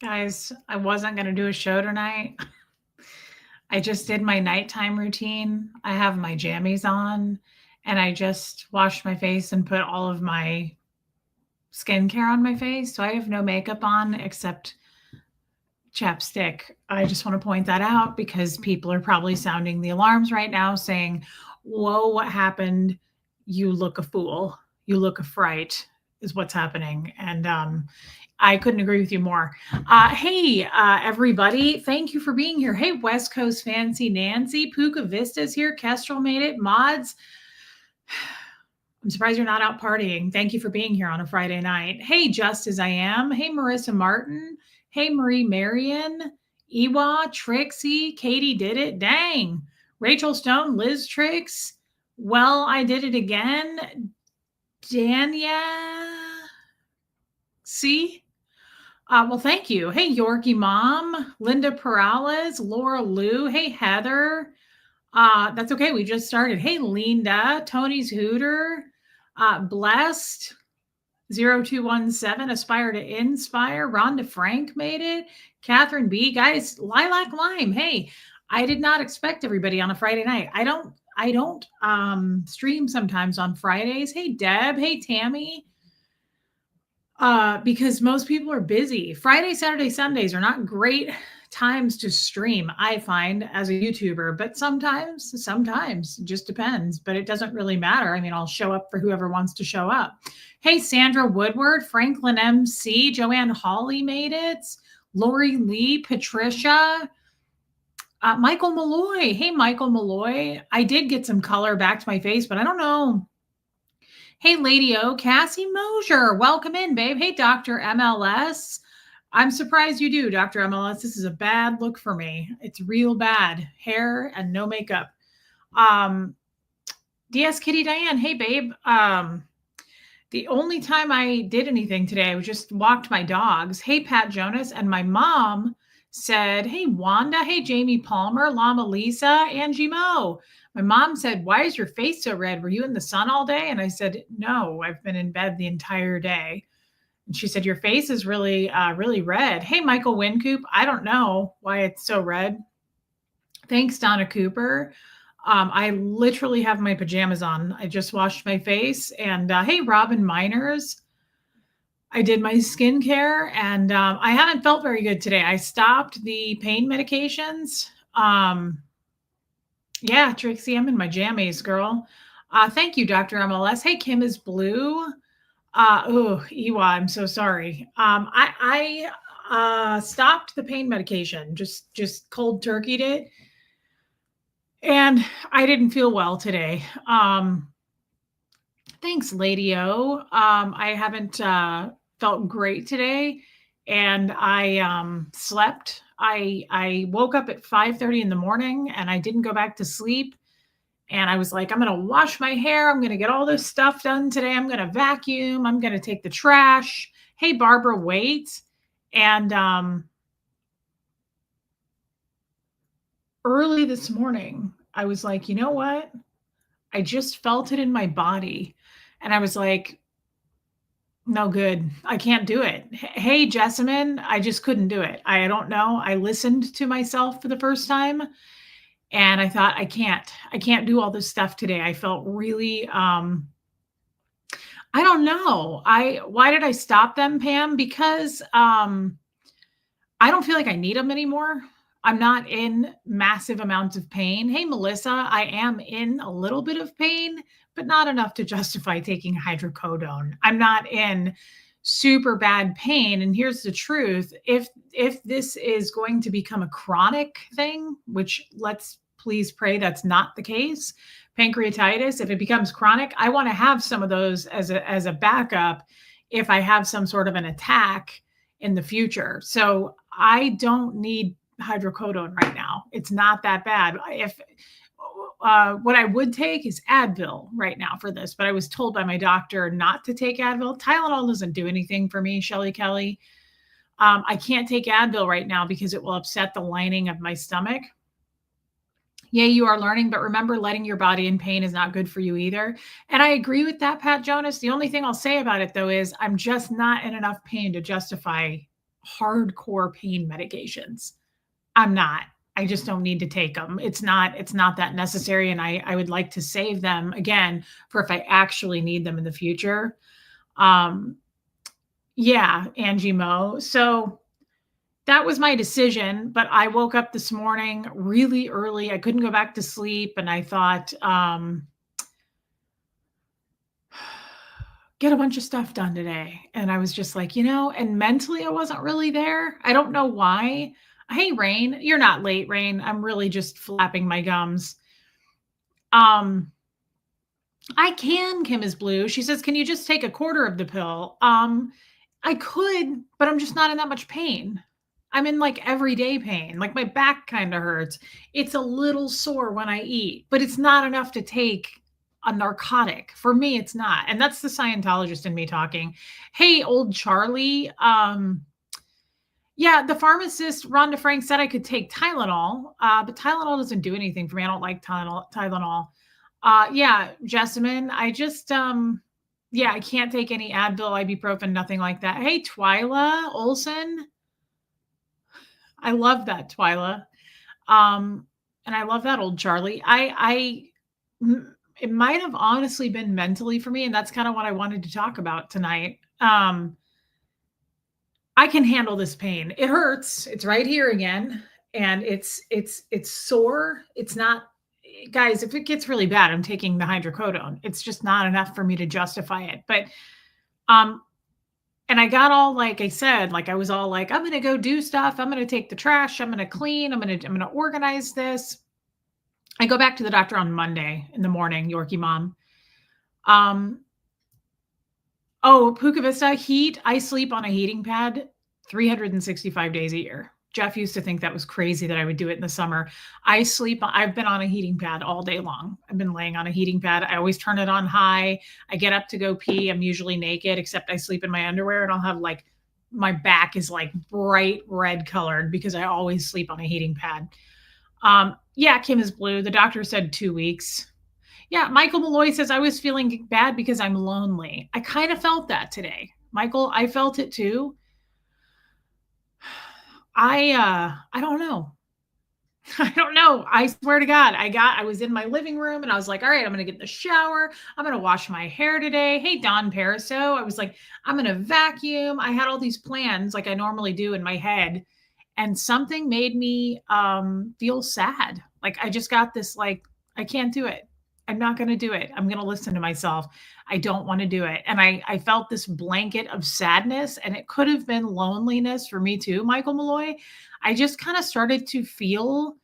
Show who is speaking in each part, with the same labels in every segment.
Speaker 1: Guys, I wasn't going to do a show tonight. I just did my nighttime routine. I have my jammies on and I just washed my face and put all of my skincare on my face. So I have no makeup on except chapstick. I just want to point that out because people are probably sounding the alarms right now saying, whoa, what happened? You look a fool. You look a fright, is what's happening. And I couldn't agree with you more. Hey, everybody. Thank you for being here. Hey, West Coast Fancy Nancy. Puka Vista's here. Kestrel made it. Mods. I'm surprised you're not out partying. Thank you for being here on a Friday night. Hey, Just As I Am. Hey, Marissa Martin. Hey, Marie Marion. Ewa, Trixie, Katie did it. Dang. Rachel Stone, Liz Trix. Well, I did it again. Dania. See? Well, thank you. Hey, Yorkie Mom, Linda Perales, Laura Lou. Hey, Heather. That's okay. We just started. Hey, Linda, Tony's Hooter, Blessed, 0217, Aspire to Inspire. Rhonda Frank made it. Catherine B. Guys, Lilac Lime. Hey, I did not expect everybody on a Friday night. I don't stream sometimes on Fridays. Hey, Deb. Hey, Tammy. Because most people are busy. Friday, Saturday, Sundays are not great times to stream, I find, as a YouTuber, but sometimes it just depends, but it doesn't really matter. I mean, I'll show up for whoever wants to show up. Hey, Sandra Woodward, Franklin MC, Joanne Hawley made it, Lori Lee, Patricia, Michael Malloy. Hey, Michael Malloy. I did get some color back to my face, but I don't know. Hey, Lady O, Cassie Mosier. Welcome in, babe. Hey, Dr. MLS. I'm surprised you do, Dr. MLS. This is a bad look for me. It's real bad. Hair and no makeup. DS Kitty Diane. Hey, babe. The only time I did anything today, I just walked my dogs. Hey, Pat Jonas. And my mom said, hey, Wanda. Hey, Jamie Palmer, Llama Lisa, Angie Mo. My mom said, why is your face so red? Were you in the sun all day? And I said, no, I've been in bed the entire day. And she said, your face is really, really red. Hey, Michael Wincoop. I don't know why it's so red. Thanks, Donna Cooper. I literally have my pajamas on. I just washed my face. And hey, Robin Miners. I did my skincare and I haven't felt very good today. I stopped the pain medications. Yeah, Trixie, I'm in my jammies, girl. Thank you, Dr. MLS. Hey, Kim is blue. Ewa, I'm so sorry. I stopped the pain medication, just cold turkeyed it. And I didn't feel well today. Thanks, Lady O. I haven't felt great today. And I slept. I woke up at 5:30 in the morning and I didn't go back to sleep. And I was like, I'm going to wash my hair. I'm going to get all this stuff done today. I'm going to vacuum. I'm going to take the trash. Hey, Barbara, wait. And early this morning, I was like, you know what? I just felt it in my body. And I was like, no good. I can't do it. Hey, Jessamine, I just couldn't do it. I don't know. I listened to myself for the first time and I thought, I can't do all this stuff today. I felt really, I don't know. Why did I stop them, Pam? Because I don't feel like I need them anymore. I'm not in massive amounts of pain. Hey, Melissa, I am in a little bit of pain, but not enough to justify taking hydrocodone. I'm not in super bad pain. And here's the truth. If this is going to become a chronic thing, which let's please pray that's not the case, pancreatitis, if it becomes chronic, I want to have some of those as a backup if I have some sort of an attack in the future. So I don't need hydrocodone right now. It's not that bad. If what I would take is Advil right now for this, but I was told by my doctor not to take Advil. Tylenol doesn't do anything for me, Shelly Kelly. I can't take Advil right now because it will upset the lining of my stomach. Yeah, you are learning, but remember, letting your body in pain is not good for you either. And I agree with that, Pat Jonas. The only thing I'll say about it, though, is I'm just not in enough pain to justify hardcore pain medications. I'm not. I just don't need to take them. It's not that necessary, and I would like to save them again for if I actually need them in the future. Um, yeah, Angie Mo. So that was my decision, but I woke up this morning really early. I couldn't go back to sleep, and I thought, get a bunch of stuff done today. And I was just like, and mentally I wasn't really there. I don't know why. Hey, Rain, you're not late, Rain. I'm really just flapping my gums. Um, I can, Kim is blue. She says, can you just take a quarter of the pill? I could, but I'm just not in that much pain. I'm in like everyday pain. Like my back kind of hurts. It's a little sore when I eat, but it's not enough to take a narcotic. For me, it's not. And that's the Scientologist in me talking. Hey, old Charlie. Yeah, the pharmacist Rhonda Frank said I could take Tylenol, but Tylenol doesn't do anything for me. I don't like Tylenol. Yeah, Jessamine, yeah, I can't take any Advil, ibuprofen, nothing like that. Hey, Twyla Olson. I love that, Twyla. And I love that old Charlie. It might have honestly been mentally for me, and that's kind of what I wanted to talk about tonight. I can handle this pain. It hurts. It's right here again, and it's sore. It's not, guys, if it gets really bad, I'm taking the hydrocodone. It's just not enough for me to justify it. But um and I got all, like I said, like I was all like, I'm gonna go do stuff. I'm gonna take the trash. I'm gonna clean. I'm gonna organize this. I go back to the doctor on Monday in the morning, Yorkie mom. Um, oh, Puka Vista heat. I sleep on a heating pad 365 days a year. Jeff used to think that was crazy that I would do it in the summer. I've been on a heating pad all day long. I've been laying on a heating pad. I always turn it on high. I get up to go pee. I'm usually naked, except I sleep in my underwear, and I'll have like my back is like bright red colored because I always sleep on a heating pad. Yeah, Kim is blue. The doctor said 2 weeks. Yeah, Michael Malloy says I was feeling bad because I'm lonely. I kind of felt that today. Michael, I felt it too. I don't know. I don't know. I swear to God, I was in my living room and I was like, all right, I'm gonna get in the shower. I'm gonna wash my hair today. Hey, Don Pariso. I was like, I'm gonna vacuum. I had all these plans like I normally do in my head. And something made me feel sad. Like I just got this like, I can't do it. I'm not going to do it. I'm going to listen to myself. I don't want to do it. And I felt this blanket of sadness, and it could have been loneliness for me too, Michael Malloy. I just kind of started to feel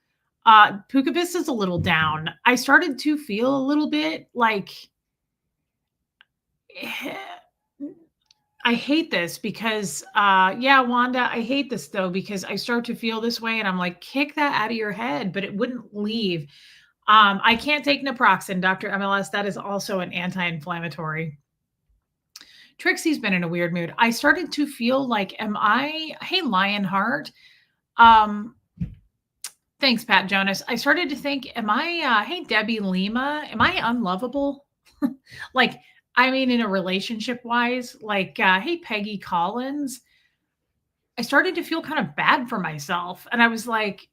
Speaker 1: Pukabis is a little down. I started to feel a little bit like I hate this because, yeah, Wanda, I hate this though, because I start to feel this way and I'm like, kick that out of your head, but it wouldn't leave. I can't take naproxen, Dr. MLS. That is also an anti-inflammatory. Trixie's been in a weird mood. I started to feel like, hey, Lionheart. Um, Thanks, Pat Jonas. I started to think, hey, Debbie Lima, am I unlovable? Like, I mean, in a relationship wise, like, hey, Peggy Collins. I started to feel kind of bad for myself. And I was like,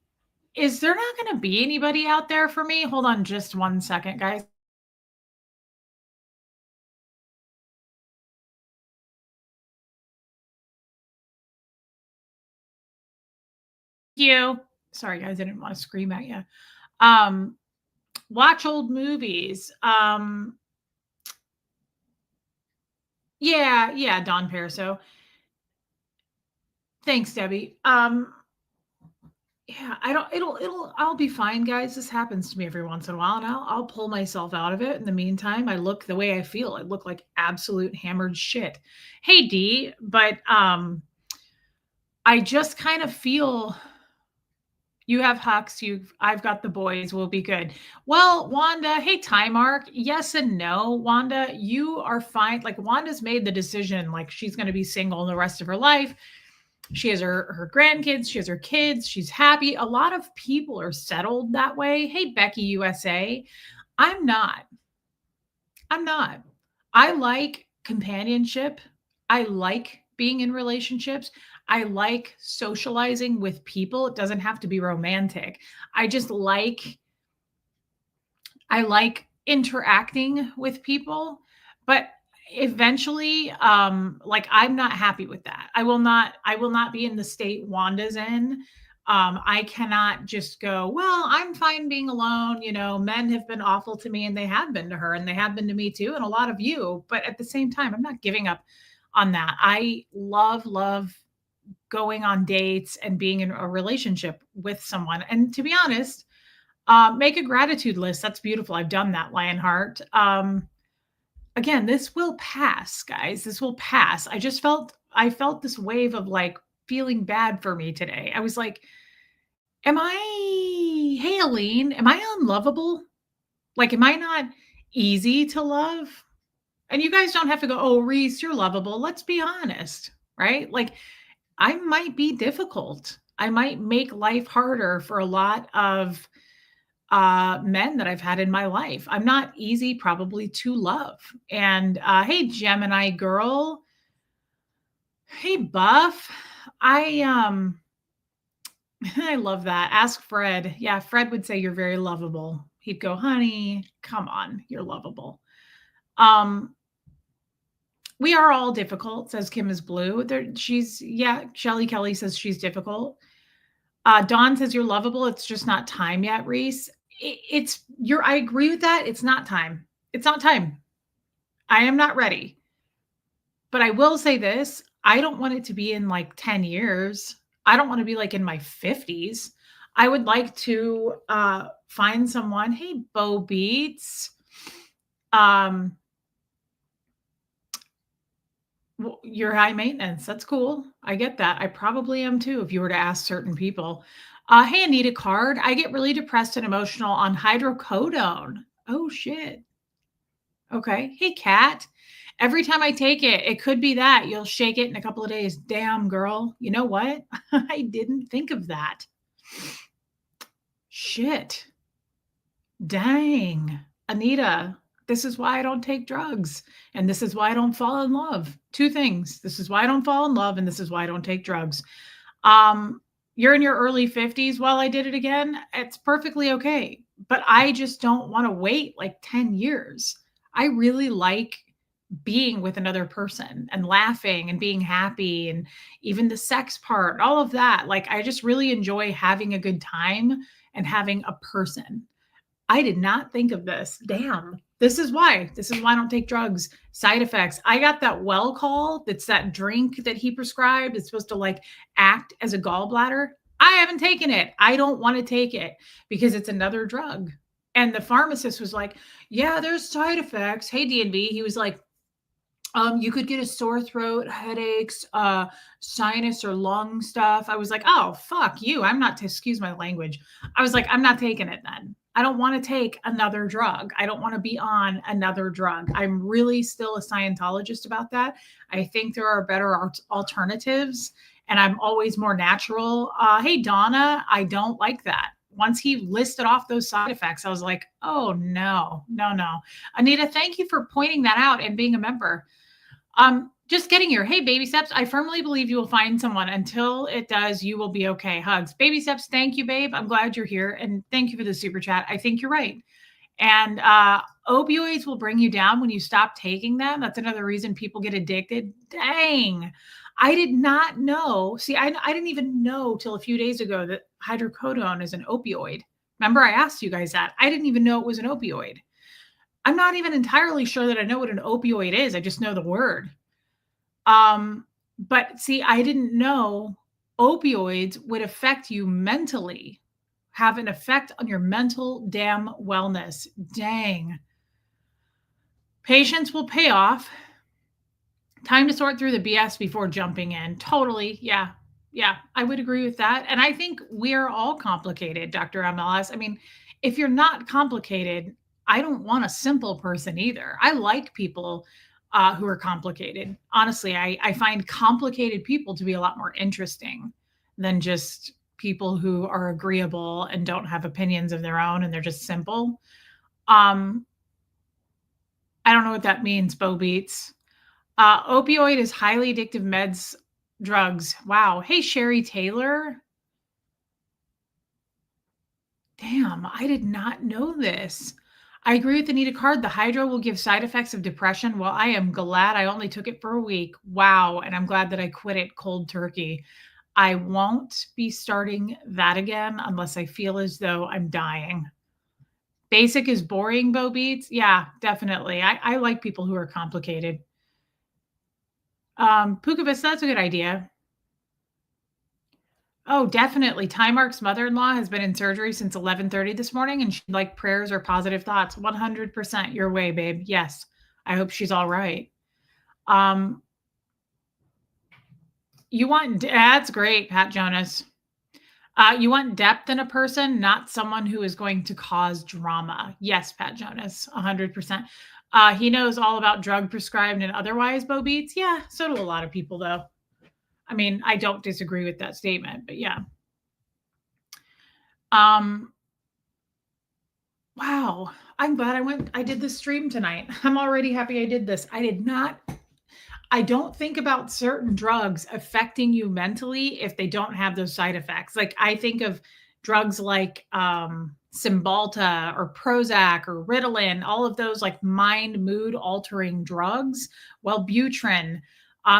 Speaker 1: is there not going to be anybody out there for me? Hold on just 1 second, guys. Thank you. Sorry, guys, I didn't want to scream at you. Watch old movies. Yeah, Don Perso. Thanks, Debbie. Yeah, I don't I'll be fine, guys. This happens to me every once in a while, and I'll pull myself out of it. In the meantime, I look the way I feel. I look like absolute hammered shit. Hey, D, but I just kind of feel you have Hux, I've got the boys, we'll be good. Well, Wanda, hey, Time Mark. Yes and no, Wanda, you are fine. Like Wanda's made the decision, like she's going to be single the rest of her life. She has her grandkids, she has her kids, she's happy. A lot of people are settled that way. Hey, Becky USA. I'm not. I'm not. I like companionship. I like being in relationships. I like socializing with people. It doesn't have to be romantic. I just like I like interacting with people, but eventually, like, I'm not happy with that. I will not be in the state Wanda's in. I cannot just go, "Well, I'm fine being alone, men have been awful to me, and they have been to her, and they have been to me too, and a lot of you." But at the same time, I'm not giving up on that. I love going on dates and being in a relationship with someone. And to be honest, make a gratitude list. That's beautiful. I've done that, Lionheart. Again, this will pass, guys. This will pass. I felt this wave of like feeling bad for me today. I was like, hey, Aline, am I unlovable? Like, am I not easy to love? And you guys don't have to go, oh, Reese, you're lovable. Let's be honest, right? Like, I might be difficult. I might make life harder for a lot of men that I've had in my life. I'm not easy probably to love. And hey, Gemini girl. Hey, Buff. I I love that. Ask Fred. Yeah, Fred would say you're very lovable. He'd go, honey, come on, you're lovable. Um, we are all difficult, says Kim is blue. Yeah, Shelly Kelly says she's difficult. Dawn says you're lovable. It's just not time yet, Reese. I agree with that. It's not time. It's not time. I am not ready. But I will say this, I don't want it to be in like 10 years. I don't want to be like in my 50s. I would like to find someone. Hey, Bo Beats. Um, you're high maintenance. That's cool. I get that. I probably am too if you were to ask certain people. Hey, Anita Card. I get really depressed and emotional on hydrocodone. Oh, shit. Okay. Hey, Kat. Every time I take it, it could be that you'll shake it in a couple of days. Damn, girl. You know what? I didn't think of that. Shit. Dang. Anita, this is why I don't take drugs. And this is why I don't fall in love. Two things. This is why I don't fall in love. And this is why I don't take drugs. You're in your early 50s while I did it again. It's perfectly okay. But I just don't want to wait like 10 years. I really like being with another person and laughing and being happy and even the sex part, all of that. Like, I just really enjoy having a good time and having a person. I did not think of this. Damn. This is why. This is why I don't take drugs. Side effects. I got that well call. That's that drink that he prescribed. It's supposed to like act as a gallbladder. I haven't taken it. I don't want to take it because it's another drug. And the pharmacist was like, yeah, there's side effects. Hey, D&B. He was like, you could get a sore throat, headaches, sinus or lung stuff. I was like, oh, fuck you. I'm not, to excuse my language. I was like, I'm not taking it then. I don't want to take another drug. I don't want to be on another drug. I'm really still a Scientologist about that. I think there are better alternatives, and I'm always more natural. Hey, Donna, I don't like that. Once he listed off those side effects, I was like, oh, no, no, no. Anita, thank you for pointing that out and being a member. Just getting here. Hey, baby steps. I firmly believe you will find someone. Until it does, you will be okay. Hugs. Baby steps. Thank you, babe. I'm glad you're here. And thank you for the super chat. I think you're right. And opioids will bring you down when you stop taking them. That's another reason people get addicted. Dang. I did not know. See, I didn't even know till a few days ago that hydrocodone is an opioid. Remember, I asked you guys that. I didn't even know it was an opioid. I'm not even entirely sure that I know what an opioid is. I just know the word. But see, I didn't know opioids would affect you mentally, have an effect on your mental damn wellness. Dang. Patience will pay off. Time to sort through the BS before jumping in. Totally. Yeah. Yeah. I would agree with that. And I think we're all complicated, Dr. MLS. I mean, if you're not complicated, I don't want a simple person either. I like people who are complicated. Honestly, I find complicated people to be a lot more interesting than just people who are agreeable and don't have opinions of their own and they're just simple. I don't know what that means, Bo Beats. Opioid is highly addictive meds Drugs. Wow. Hey, Sherry Taylor. Damn, I did not know this. I agree with Anita Card. The hydro will give side effects of depression. Well, I am glad I only took it for a week. Wow. And I'm glad that I quit it cold turkey. I won't be starting that again unless I feel as though I'm dying. Basic is boring, Bo Beats. Yeah, definitely. I like people who are complicated. Pukavist, that's a good idea. Oh, definitely. Tymark's mother-in-law has been in surgery since 11:30 this morning, and she'd like prayers or positive thoughts. 100% your way, babe. Yes. I hope she's all right. Um, you want that's great, Pat Jonas. You want depth in a person, not someone who is going to cause drama. Yes, Pat Jonas, 100%. He knows all about drug prescribed and otherwise, Bo Beats. Yeah, so do a lot of people, though. I mean, I don't disagree with that statement, but yeah. Um, Wow. I'm glad I did this stream tonight. I'm already happy I did this. I don't think about certain drugs affecting you mentally if they don't have those side effects. Like I think of drugs like Cymbalta or Prozac or Ritalin, all of those like mind mood altering drugs. Wellbutrin.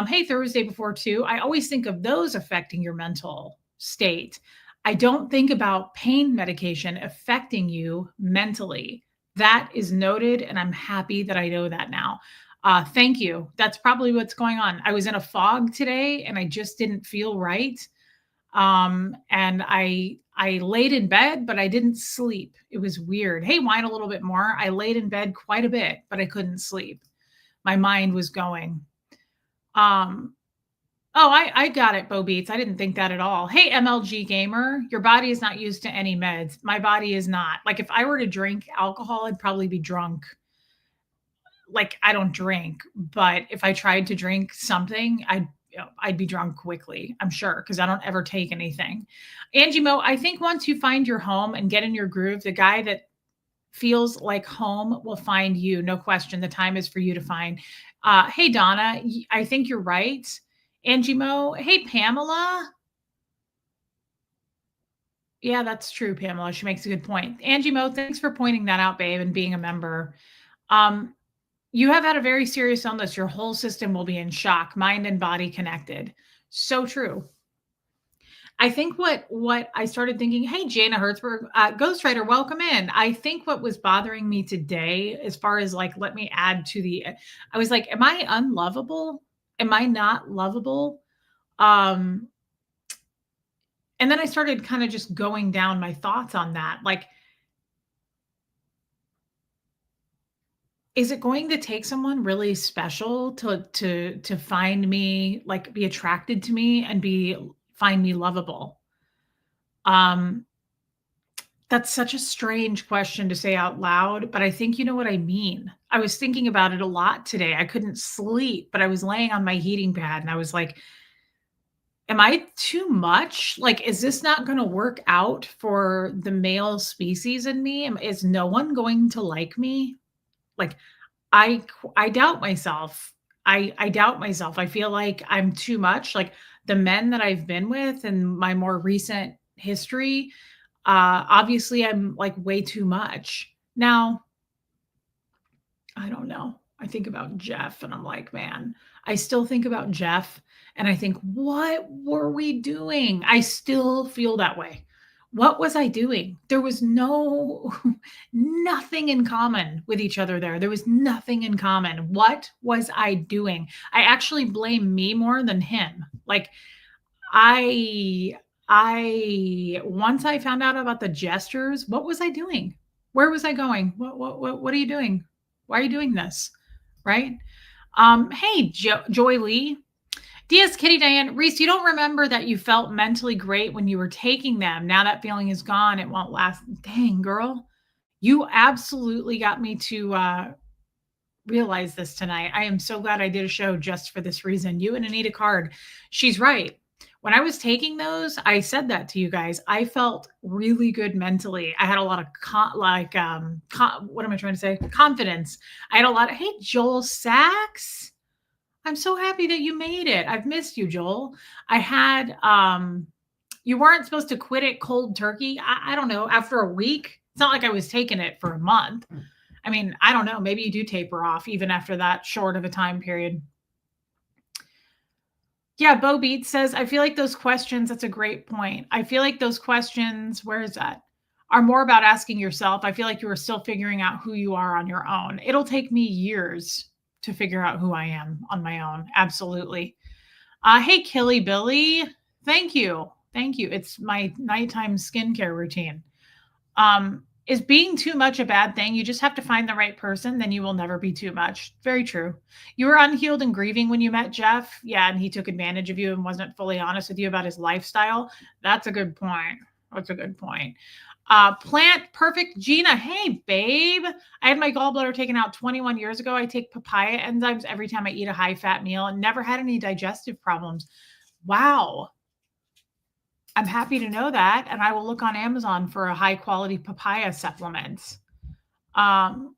Speaker 1: Hey, Thursday before two. I always think of those affecting your mental state. I don't think about pain medication affecting you mentally. That is noted, and I'm happy that I know that now. Thank you. That's probably what's going on. I was in a fog today and I just didn't feel right. And I laid in bed, but I didn't sleep. It was weird. Hey, whine a little bit more. I laid in bed quite a bit, but I couldn't sleep. My mind was going. Um, oh, I got it, Bo Beats. I didn't think that at all. Hey, MLG gamer, your body is not used to any meds. My body is not. Like if I were to drink alcohol, I'd probably be drunk. Like I don't drink, but if I tried to drink something, I'd be drunk quickly. I'm sure because I don't ever take anything. Angie Mo, I think once you find your home and get in your groove, the guy that feels like home will find you. No question. The time is for you to find. Hey Donna, I think you're right. Angie Mo, hey Pamela. Yeah, that's true, Pamela. She makes a good point. Angie Mo, thanks for pointing that out, babe, and being a member. Um, You have had a very serious illness. Your whole system will be in shock, mind and body connected. So true. I think what I started thinking, hey, Jana Hertzberg, Ghostwriter, welcome in. I think what was bothering me today, as far as like, let me add to the, I was like, am I unlovable? Am I not lovable? Um, and then I started kind of just going down my thoughts on that. Like, is it going to take someone really special to find me, like, be attracted to me and find me lovable? Um, that's such a strange question to say out loud, but I think you know what I mean. I was thinking about it a lot today. I couldn't sleep, but I was laying on my heating pad and I was like, "Am I too much? Like, is this not gonna work out for the male species in me? Is no one going to like me?" Like, I doubt myself. I doubt myself. I feel like I'm too much. Like the men that I've been with in my more recent history, obviously I'm like way too much. Now, I don't know. I think about Jeff and I'm like, man, I still think about Jeff and I think, what were we doing? I still feel that way. What was I doing? There was nothing in common with each other there. There was nothing in common. What was I doing? I actually blame me more than him. Like I once I found out about the gestures, what was I doing? Where was I going? What are you doing? Why are you doing this? Right? Hey, Joy Lee. Diaz, Kitty, Diane, Reese, you don't remember that you felt mentally great when you were taking them. Now that feeling is gone. It won't last. Dang, girl. You absolutely got me to realize this tonight. I am so glad I did a show just for this reason. You and Anita Card. She's right. When I was taking those, I said that to you guys. I felt really good mentally. I had a lot of what am I trying to say? Confidence. I had a lot of, hey, Joel Sachs. I'm so happy that you made it. I've missed you, Joel. I had, you weren't supposed to quit it cold turkey. I don't know, after a week. It's not like I was taking it for a month. I mean, I don't know. Maybe you do taper off even after that short of a time period. Yeah, Bo Beat says, I feel like those questions, that's a great point. I feel like those questions, where is that? Are more about asking yourself. I feel like you are still figuring out who you are on your own. It'll take me years to figure out who I am on my own. Absolutely. Hey, Killy Billy. Thank you. Thank you. It's my nighttime skincare routine. Is being too much a bad thing? You just have to find the right person, then you will never be too much. Very true. You were unhealed and grieving when you met Jeff. Yeah, and he took advantage of you and wasn't fully honest with you about his lifestyle. That's a good point. That's a good point. Plant Perfect Gina. Hey, babe. I had my gallbladder taken out 21 years ago. I take papaya enzymes every time I eat a high fat meal and never had any digestive problems. Wow. I'm happy to know that, and I will look on Amazon for a high quality papaya supplement. Um,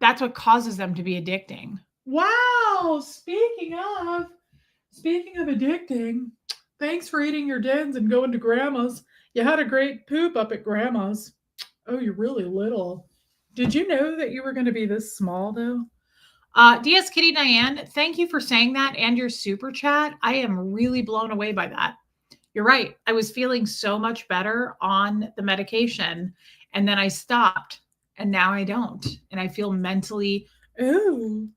Speaker 1: that's what causes them to be addicting. Wow! Speaking of addicting, thanks for eating your dens and going to grandma's. You had a great poop up at grandma's. Oh, you're really little. Did you know that you were going to be this small though? DS Kitty Diane, thank you for saying that and your super chat. I am really blown away by that. You're right. I was feeling so much better on the medication, and then I stopped, and now I don't. And I feel mentally, ooh.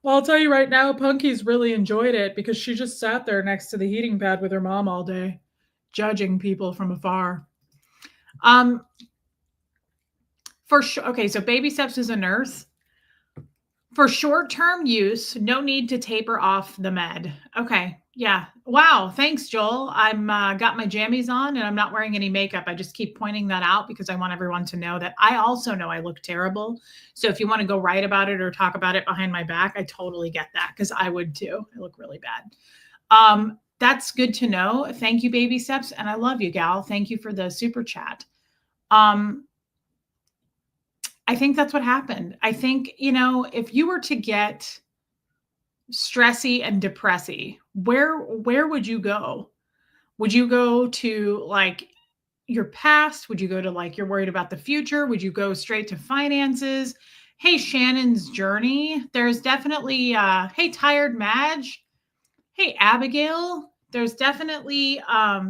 Speaker 1: Well, I'll tell you right now, Punky's really enjoyed it because she just sat there next to the heating pad with her mom all day, judging people from afar. For sure. Okay, so Baby Steps is a nurse. For short-term use, no need to taper off the med. Okay. Yeah. Wow. Thanks, Joel. I'm got my jammies on and I'm not wearing any makeup. I just keep pointing that out because I want everyone to know that I also know I look terrible. So if you want to go write about it or talk about it behind my back, I totally get that because I would too. I look really bad. That's good to know. Thank you, Baby Steps. And I love you, gal. Thank you for the super chat. I think that's what happened. I think, if you were to get stressy and depressy, where would you go? Would you go to like your past? Would you go to like you're worried about the future? Would you go straight to finances? Hey, Shannon's journey. There's definitely hey, Tired Madge. Hey, Abigail. There's definitely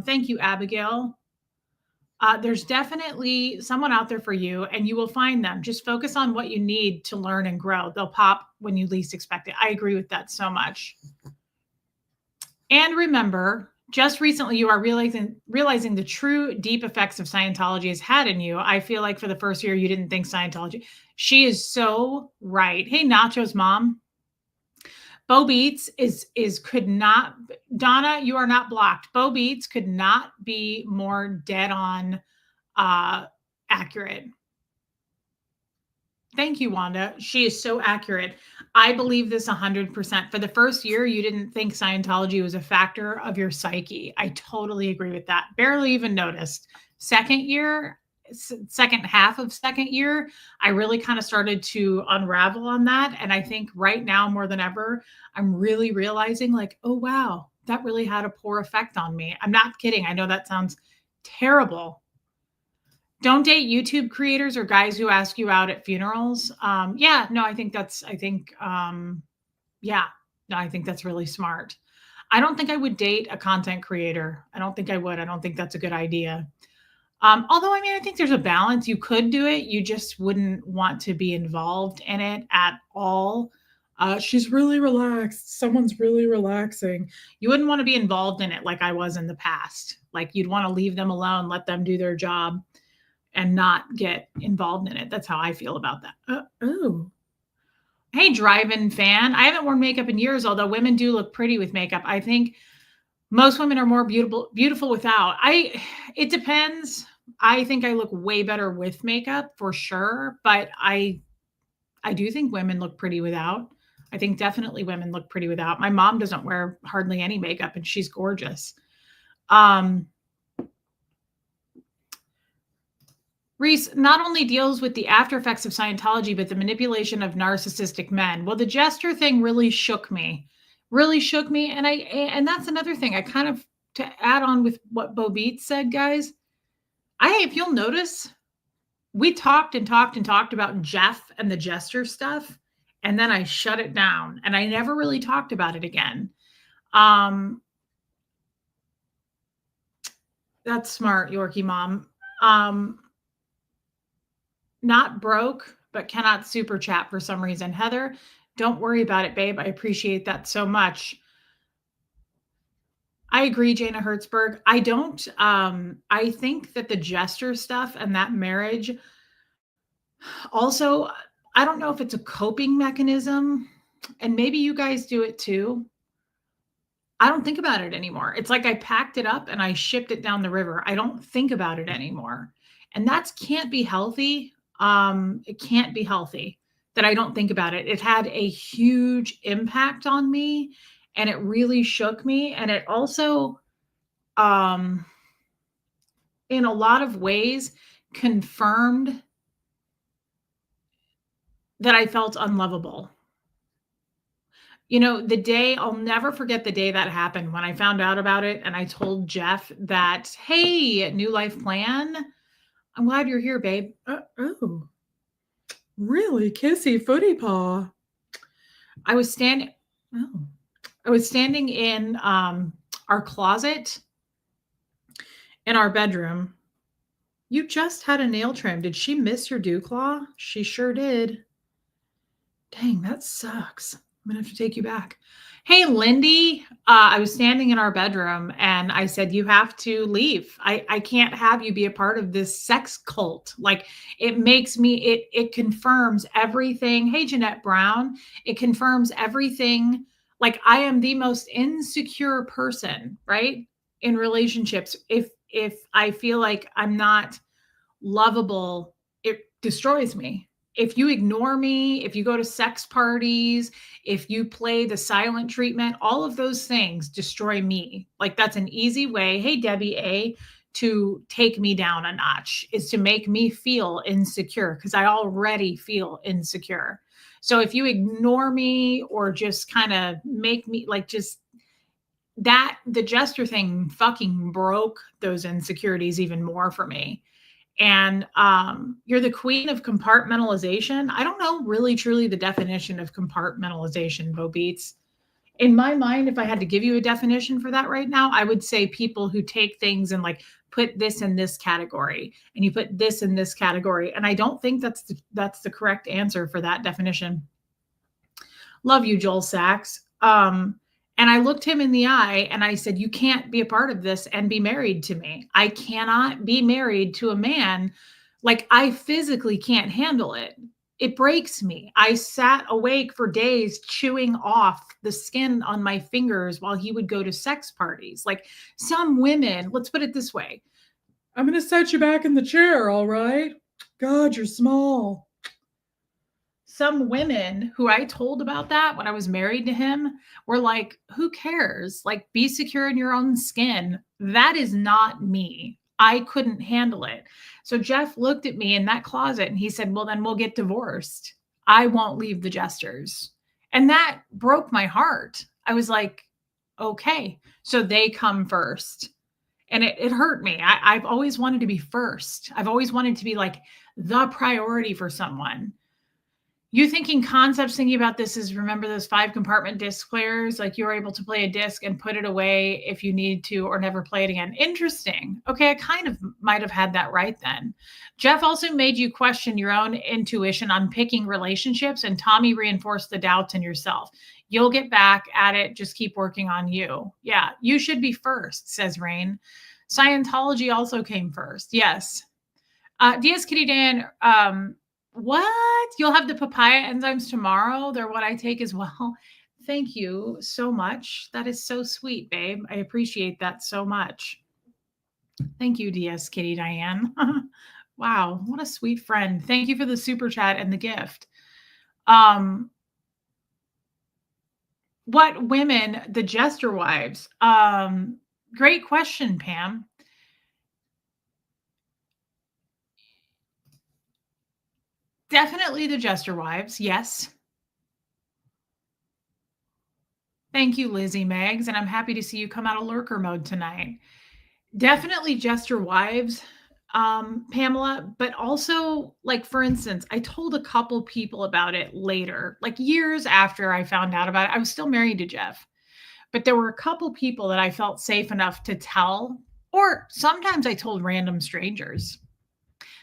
Speaker 1: thank you, Abigail. There's definitely someone out there for you, and you will find them. Just focus on what you need to learn and grow. They'll pop when you least expect it. I agree with that so much. And remember, just recently you are realizing the true deep effects of Scientology has had in you. I feel like for the first year you didn't think Scientology. She is so right. Hey, Nacho's mom. Bo Beats could not, Donna, you are not blocked. Bo Beats could not be more dead on accurate. Thank you, Wanda. She is so accurate. I believe this 100%. For the first year, you didn't think Scientology was a factor of your psyche. I totally agree with that. Barely even noticed. Second half of second year, I really kind of started to unravel on that. And I think right now more than ever, I'm really realizing like, oh, wow, that really had a poor effect on me. I'm not kidding. I know that sounds terrible. Don't date YouTube creators or guys who ask you out at funerals. I think that's really smart. I don't think I would date a content creator. I don't think I would. I don't think that's a good idea. Although, I think there's a balance. You could do it. You just wouldn't want to be involved in it at all. She's really relaxed. Someone's really relaxing. You wouldn't want to be involved in it like I was in the past. Like you'd want to leave them alone, let them do their job and not get involved in it. That's how I feel about that. Hey, drive-in fan. I haven't worn makeup in years, although women do look pretty with makeup. I think most women are more beautiful without. It depends. I think I look way better with makeup for sure, but I do think women look pretty without. I think definitely women look pretty without. My mom doesn't wear hardly any makeup and she's gorgeous. Reese not only deals with the after effects of Scientology, but the manipulation of narcissistic men. Well, the jester thing really shook me. And that's another thing I kind of, to add on with what Bo Beats said, guys, if you'll notice, we talked and talked and talked about Jeff and the jester stuff. And then I shut it down and I never really talked about it again. Um, that's smart, Yorkie mom. Um, Not broke, but cannot super chat for some reason. Heather, don't worry about it, babe. I appreciate that so much. I agree, Jana Hertzberg. I don't, I think that the jester stuff and that marriage also, I don't know if it's a coping mechanism, and maybe you guys do it too. I don't think about it anymore. It's like I packed it up and I shipped it down the river. I don't think about it anymore. And that can't be healthy. It can't be healthy that I don't think about it. It had a huge impact on me and it really shook me. And it also, um, in a lot of ways, confirmed that I felt unlovable. You know, the day I'll never forget the day that happened when I found out about it and I told Jeff that, "Hey, new life plan. I'm glad you're here, babe." Oh, really? Kissy footy paw. I was standing oh. I was standing in our closet in our bedroom. You just had a nail trim. Did she miss your dew claw? She sure did. Dang, that sucks. I'm gonna have to take you back. Hey, Lindy, I was standing in our bedroom and I said, "You have to leave. I can't have you be a part of this sex cult." Like it makes me, it confirms everything. Hey, Jeanette Brown, it confirms everything. Like I am the most insecure person, right? In relationships. If I feel like I'm not lovable, it destroys me. If you ignore me, if you go to sex parties, if you play the silent treatment, all of those things destroy me. Like that's an easy way, hey Debbie A, to take me down a notch, is to make me feel insecure because I already feel insecure. So if you ignore me or just kind of make me like just that, the gesture thing fucking broke those insecurities even more for me. And you're the queen of compartmentalization. I don't know really truly the definition of compartmentalization, Bo Beats. In my mind, if I had to give you a definition for that right now, I would say people who take things and like put this in this category and you put this in this category. And I don't think that's the correct answer for that definition. Love you, Joel Sachs. And I looked him in the eye and I said, "You can't be a part of this and be married to me. I cannot be married to a man. Like, I physically can't handle it. It breaks me." I sat awake for days chewing off the skin on my fingers while he would go to sex parties. Like, some women, let's put it this way, "I'm going to set you back in the chair, all right? God, you're small." Some women who I told about that when I was married to him were like, "Who cares? Like, be secure in your own skin." That is not me. I couldn't handle it. So Jeff looked at me in that closet and he said, "Well, then we'll get divorced. I won't leave the jesters." And that broke my heart. I was like, okay, so they come first. And it hurt me. I've always wanted to be first. I've always wanted to be like the priority for someone. You thinking concepts, thinking about this is, remember those 5-compartment disc players? Like you're able to play a disc and put it away if you need to or never play it again. Interesting. Okay, I kind of might have had that right then. Jeff also made you question your own intuition on picking relationships, and Tommy reinforced the doubts in yourself. You'll get back at it. Just keep working on you. Yeah, you should be first, says Rain. Scientology also came first. Yes. DS Kitty Dan, what? You'll have the papaya enzymes tomorrow? They're what I take as well. Thank you so much. That is so sweet, babe. I appreciate that so much. Thank you, DS Kitty Diane. Wow, what a sweet friend. Thank you for the super chat and the gift. What women, the jester wives? Great question, Pam. Definitely the jester wives, yes. Thank you, Lizzie Meggs, and I'm happy to see you come out of lurker mode tonight. Definitely jester wives, Pamela, but also, like, for instance, I told a couple people about it later, like, years after I found out about it. I was still married to Jeff, but there were a couple people that I felt safe enough to tell, or sometimes I told random strangers.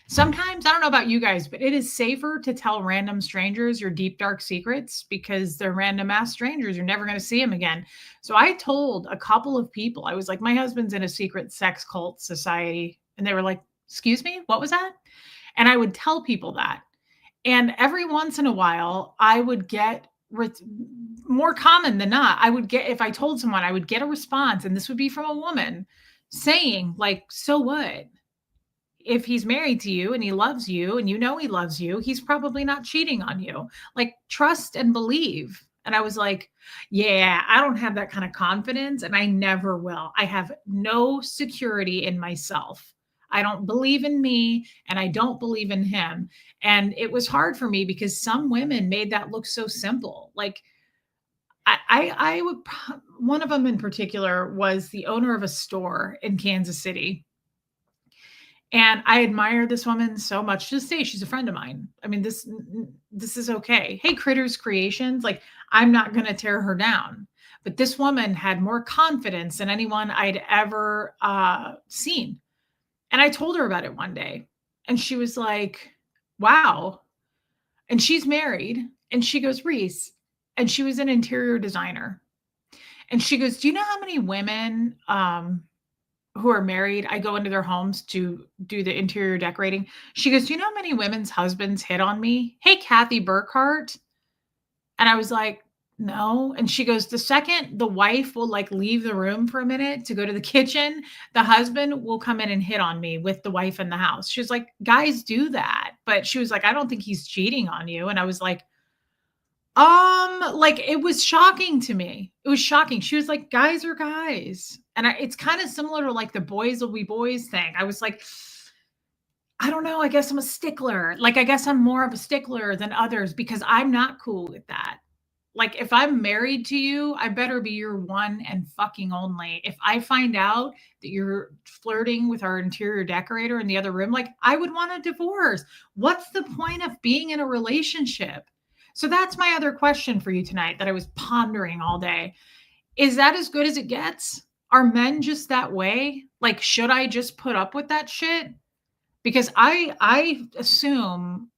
Speaker 1: Sometimes, I don't know about you guys, but it is safer to tell random strangers your deep, dark secrets because they're random ass strangers. You're never going to see them again. So I told a couple of people, I was like, my husband's in a secret sex cult society. And they were like, excuse me, what was that? And I would tell people that. And every once in a while, I would get more common than not. I would get, if I told someone, I would get a response, and this would be from a woman saying, like, so what? If he's married to you and he loves you and you know he loves you, he's probably not cheating on you. Like, trust and believe. And I was like, yeah, I don't have that kind of confidence and I never will. I have no security in myself. I don't believe in me and I don't believe in him. And it was hard for me because some women made that look so simple. Like, I would, one of them in particular was the owner of a store in Kansas City, and I admire this woman so much. To this day, she's a friend of mine. I mean, this is okay. Hey, Critters Creations, like, I'm not going to tear her down. But this woman had more confidence than anyone I'd ever seen. And I told her about it one day, and she was like, "Wow." And she's married, and she goes, "Reese," and she was an interior designer. And she goes, "Do you know how many women who are married, I go into their homes to do the interior decorating?" She goes, "Do you know how many women's husbands hit on me? Hey, Kathy Burkhart." And I was like, "No." And she goes, "The second the wife will, like, leave the room for a minute to go to the kitchen, the husband will come in and hit on me with the wife in the house." She was like, "Guys do that." But she was like, "I don't think he's cheating on you." And I was like, like, it was shocking to me. It was shocking. She was like, "Guys are guys." And it's kind of similar to, like, the boys will be boys thing. I was like, I don't know. I guess I'm a stickler. Like, I guess I'm more of a stickler than others because I'm not cool with that. Like, if I'm married to you, I better be your one and fucking only. If I find out that you're flirting with our interior decorator in the other room, like, I would want a divorce. What's the point of being in a relationship? So that's my other question for you tonight that I was pondering all day. Is that as good as it gets? Are men just that way? Like, should I just put up with that shit? Because I assume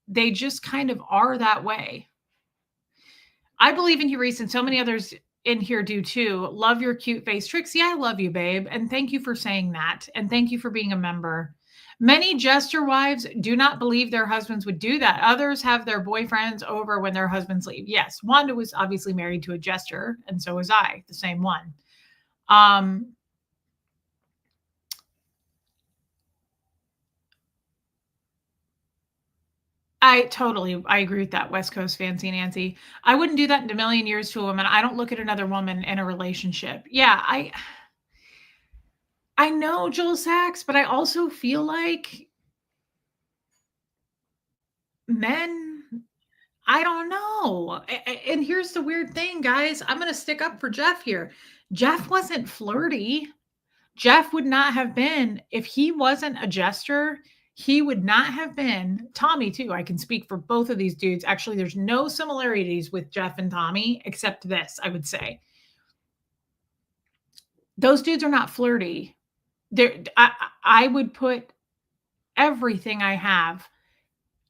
Speaker 1: they just kind of are that way. I believe in you, Reese, and so many others in here do too. Love your cute face. Trixie, I love you, babe. And thank you for saying that. And thank you for being a member. Many jester wives do not believe their husbands would do that. Others have their boyfriends over when their husbands leave. Yes, Wanda was obviously married to a jester, and so was I, the same one. Um, I agree with that, West Coast Fancy Nancy. I wouldn't do that in a million years to a woman. I don't look at another woman in a relationship. Yeah, I know Joel Sachs, but I also feel like men, I don't know. And here's the weird thing, guys. I'm going to stick up for Jeff here. Jeff wasn't flirty. Jeff would not have been, if he wasn't a jester, he would not have been. Tommy, too. I can speak for both of these dudes. Actually, there's no similarities with Jeff and Tommy except this, I would say. Those dudes are not flirty. I would put everything I have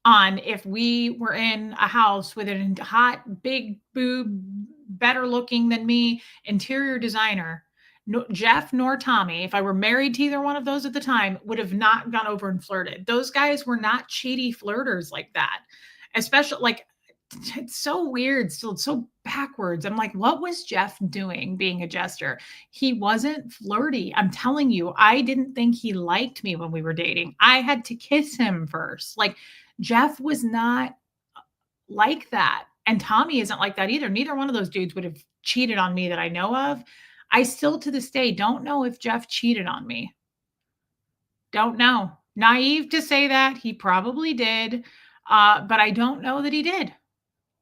Speaker 1: on if we were in a house with a hot, big boob, better looking than me, interior designer. No, Jeff nor Tommy, if I were married to either one of those at the time, would have not gone over and flirted. Those guys were not cheaty flirters like that. Especially, like, it's so weird, still so backwards. I'm like, what was Jeff doing being a jester? He wasn't flirty. I'm telling you, I didn't think he liked me when we were dating. I had to kiss him first. Like, Jeff was not like that. And Tommy isn't like that either. Neither one of those dudes would have cheated on me that I know of. I still to this day don't know if Jeff cheated on me. Don't know. Naive to say that. He probably did. But I don't know that he did.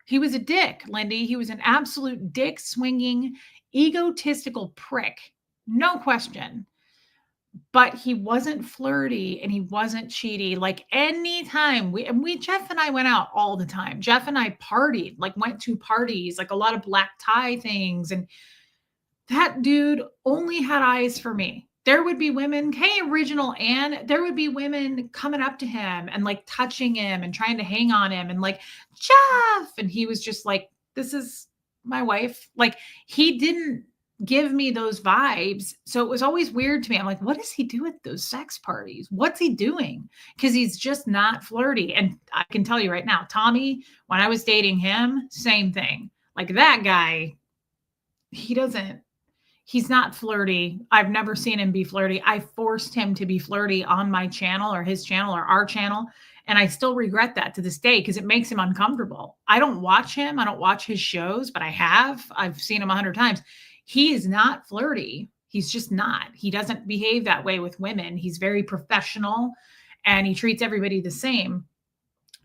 Speaker 1: He was a dick, Lindy. He was an absolute dick swinging, egotistical prick. No question. But he wasn't flirty and he wasn't cheaty. Like anytime Jeff and I went out all the time. Jeff and I partied, like went to parties, like a lot of black tie things. And that dude only had eyes for me. There would be women, hey, original Ann, there would be women coming up to him and like touching him and trying to hang on him and like, Jeff. And he was just like, this is my wife. Like, he didn't give me those vibes. So it was always weird to me. I'm like, what does he do at those sex parties? What's he doing? Because he's just not flirty. And I can tell you right now, Tommy, when I was dating him, same thing. Like that guy, he doesn't he's not flirty. I've never seen him be flirty. I forced him to be flirty on my channel or his channel or our channel. And I still regret that to this day because it makes him uncomfortable. I don't watch him. I don't watch his shows, but I have. I've seen him 100 times. He is not flirty. He's just not. He doesn't behave that way with women. He's very professional and he treats everybody the same.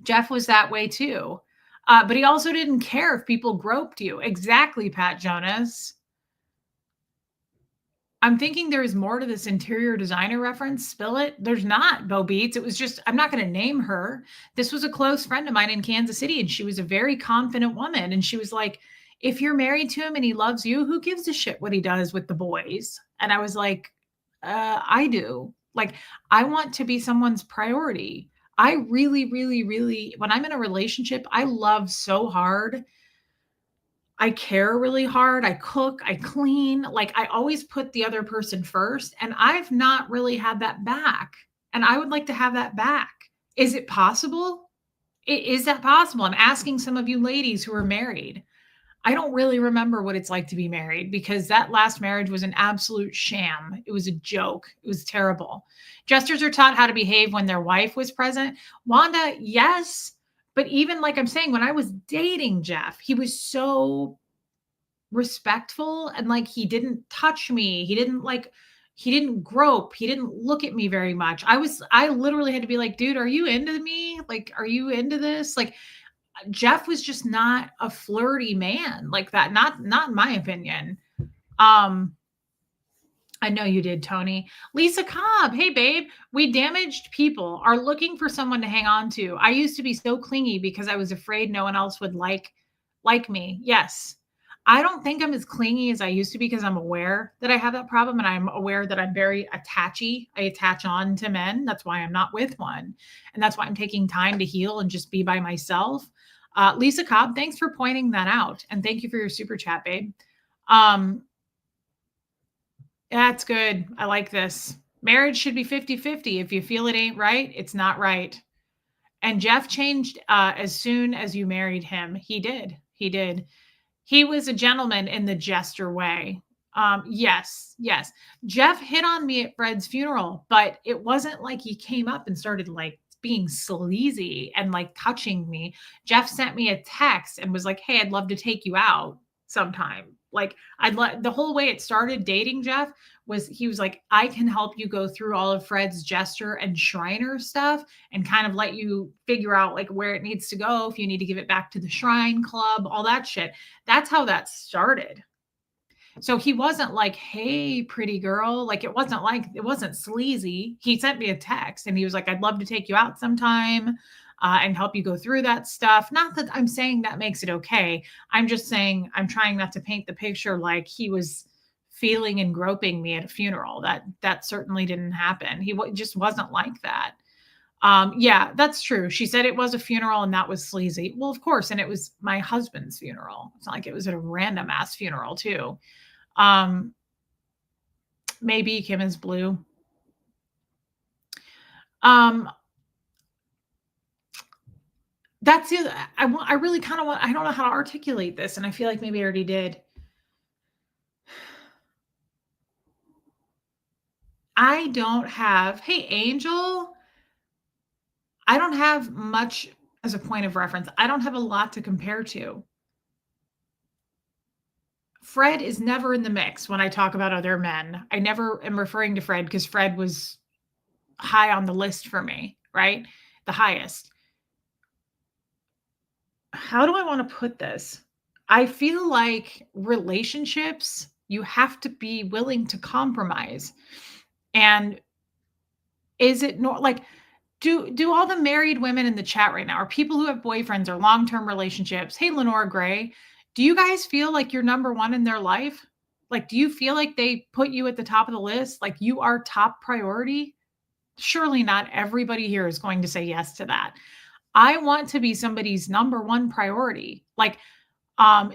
Speaker 1: Jeff was that way too. But he also didn't care if people groped you. Exactly, Pat Jonas. I'm thinking there is more to this interior designer reference. Spill it. There's not, Bo Beats. It was just, I'm not going to name her. This was a close friend of mine in Kansas City, and she was a very confident woman. And she was like, if you're married to him and he loves you, who gives a shit what he does with the boys? And I was like, I do. Like, I want to be someone's priority. I really, really, really, when I'm in a relationship, I love so hard. I care really hard. I cook, I clean. Like I always put the other person first. And I've not really had that back. And I would like to have that back. Is it possible? Is that possible? I'm asking some of you ladies who are married. I don't really remember what it's like to be married because that last marriage was an absolute sham. It was a joke. It was terrible. Jesters are taught how to behave when their wife was present. Wanda, yes. But even like I'm saying, when I was dating Jeff, he was so respectful and like he didn't touch me. He didn't grope. He didn't look at me very much. I literally had to be like, dude, are you into me? Like, are you into this? Like, Jeff was just not a flirty man like that. Not in my opinion. I know you did, Tony. Lisa Cobb. Hey, babe. We damaged people are looking for someone to hang on to. I used to be so clingy because I was afraid no one else would like me. Yes. I don't think I'm as clingy as I used to be because I'm aware that I have that problem and I'm aware that I'm very attachy. I attach on to men. That's why I'm not with one. And that's why I'm taking time to heal and just be by myself. Lisa Cobb, thanks for pointing that out. And thank you for your super chat, babe. That's good. I like this. Marriage should be 50-50. If you feel it ain't right, it's not right. And Jeff changed as soon as you married him. He did. He did. He was a gentleman in the jester way. Yes. Jeff hit on me at Fred's funeral, but it wasn't like he came up and started like being sleazy and like touching me. Jeff sent me a text and was like, hey, I'd love to take you out sometime. Like the whole way it started dating Jeff was he was like, I can help you go through all of Fred's jester and Shriner stuff and kind of let you figure out like where it needs to go. If you need to give it back to the Shrine Club, all that shit. That's how that started. So he wasn't like, hey, pretty girl. Like it wasn't sleazy. He sent me a text and he was like, I'd love to take you out sometime and help you go through that stuff. Not that I'm saying that makes it okay. I'm just saying I'm trying not to paint the picture like he was feeling and groping me at a funeral. That certainly didn't happen. He just wasn't like that. Yeah, that's true. She said it was a funeral and that was sleazy. Well, of course. And it was my husband's funeral. It's not like it was at a random ass funeral too. Maybe Kim is blue. That's it. I really kind of want, I don't know how to articulate this. And I feel like maybe I already did. I don't have, hey, Angel, I don't have much as a point of reference. I don't have a lot to compare to. Fred is never in the mix when I talk about other men. I never am referring to Fred because Fred was high on the list for me, right? The highest. how do I want to put this? I feel like relationships, you have to be willing to compromise. And is it not like, do all the married women in the chat right now, or people who have boyfriends or long-term relationships, hey Lenora Gray, do you guys feel like you're number one in their life? Like, do you feel like they put you at the top of the list? Like you are top priority? Surely not everybody here is going to say yes to that. I want to be somebody's number one priority. Like,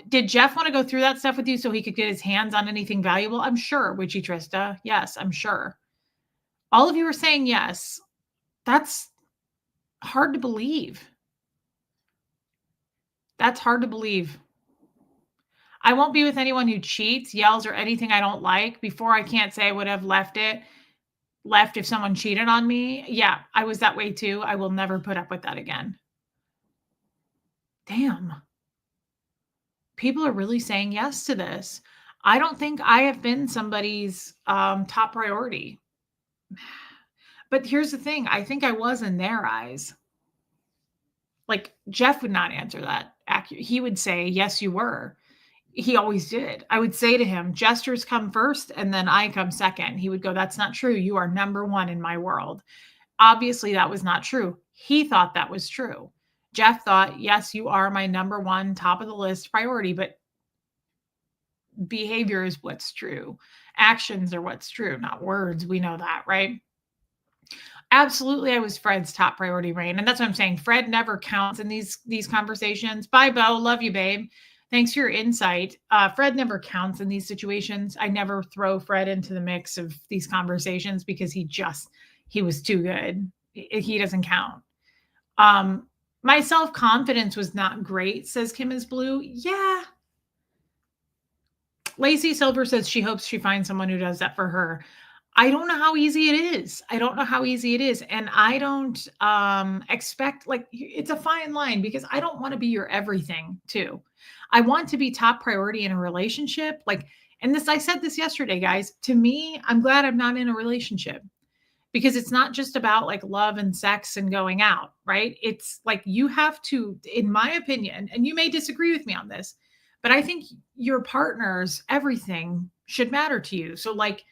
Speaker 1: did Jeff want to go through that stuff with you so he could get his hands on anything valuable? I'm sure. Witchy Trista. Yes, I'm sure. All of you are saying yes. That's hard to believe. That's hard to believe. I won't be with anyone who cheats, yells, or anything I don't like. Before I can't say I would have left if someone cheated on me. Yeah, I was that way too. I will never put up with that again. Damn. People are really saying yes to this. I don't think I have been somebody's top priority. But here's the thing, I think I was in their eyes. Like, Jeff would not answer that accurate. He would say, "Yes, you were." He always did. I would say to him, "Gestures come first, and then I come second." He would go, "That's not true. You are number one in my world." Obviously, that was not true. He thought that was true. Jeff thought, "Yes, you are my number one, top of the list priority," but behavior is what's true. Actions are what's true, not words. We know that, right? Absolutely, I was Fred's top priority, Rain, and that's what I'm saying. Fred never counts in these conversations. Bye, Bo. Love you, babe. Thanks for your insight. Fred never counts in these situations. I never throw Fred into the mix of these conversations because he was too good. He doesn't count. My self confidence was not great, says Kim is Blue. Yeah. Lacey Silver says she hopes she finds someone who does that for her. I don't know how easy it is. I don't know how easy it is. And I don't expect, like, it's a fine line because I don't want to be your everything too. I want to be top priority in a relationship. Like, and this, I said this yesterday, guys. To me, I'm glad I'm not in a relationship because it's not just about like love and sex and going out, right? It's like you have to, in my opinion, and you may disagree with me on this, but I think your partner's everything should matter to you. So like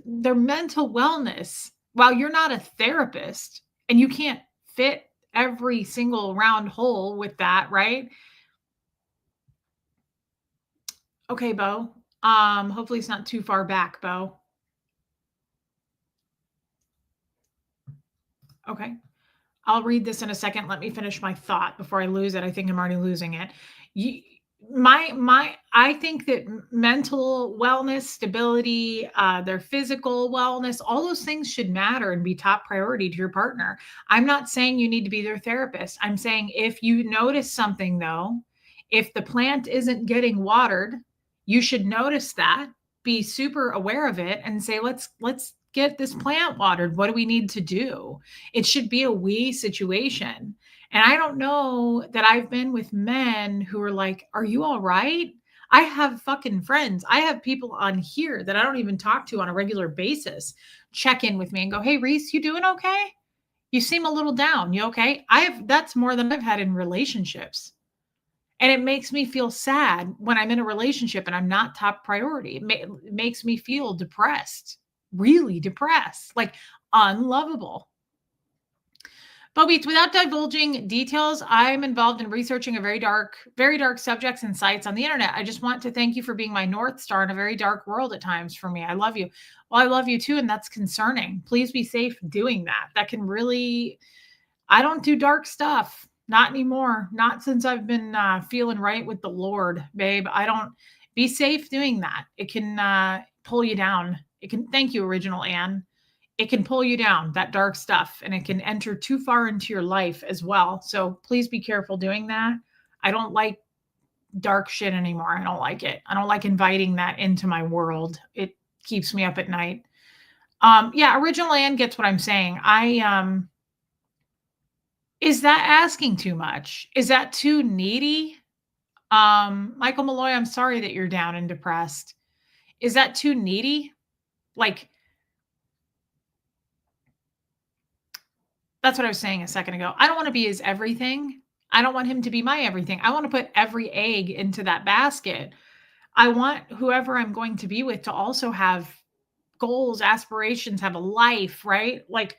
Speaker 1: their mental wellness, while you're not a therapist and you can't fit every single round hole with that, right? Okay, Bo. Hopefully it's not too far back, Bo. Okay. I'll read this in a second. Let me finish my thought before I lose it. I think I'm already losing it. You, I think that mental wellness, stability, their physical wellness, all those things should matter and be top priority to your partner. I'm not saying you need to be their therapist. I'm saying if you notice something though, if the plant isn't getting watered, you should notice that, be super aware of it and say, let's get this plant watered. What do we need to do? It should be a we situation. And I don't know that I've been with men who are like, "Are you all right?" I have fucking friends. I have people on here that I don't even talk to on a regular basis check in with me and go, "Hey, Reese, you doing okay? You seem a little down. You okay?" That's more than I've had in relationships. And it makes me feel sad when I'm in a relationship and I'm not top priority. It makes me feel depressed, really depressed, like unlovable. But without divulging details, I'm involved in researching a very dark subjects and sites on the internet. I just want to thank you for being my North Star in a very dark world at times for me. I love you. Well, I love you too, and that's concerning. Please be safe doing that. That can really, I don't do dark stuff. Not anymore. Not since I've been feeling right with the Lord, babe. I don't, be safe doing that. It can pull you down. It can, thank you, Original Anne. It can pull you down, that dark stuff, and it can enter too far into your life as well. So please be careful doing that. I don't like dark shit anymore. I don't like it. I don't like inviting that into my world. It keeps me up at night. Yeah, Original Anne gets what I'm saying. Is that asking too much? Is that too needy? Michael Malloy, I'm sorry that you're down and depressed. Is that too needy? Like, that's what I was saying a second ago. I don't want to be his everything. I don't want him to be my everything. I want to put every egg into that basket. I want whoever I'm going to be with to also have goals, aspirations, have a life, right? Like,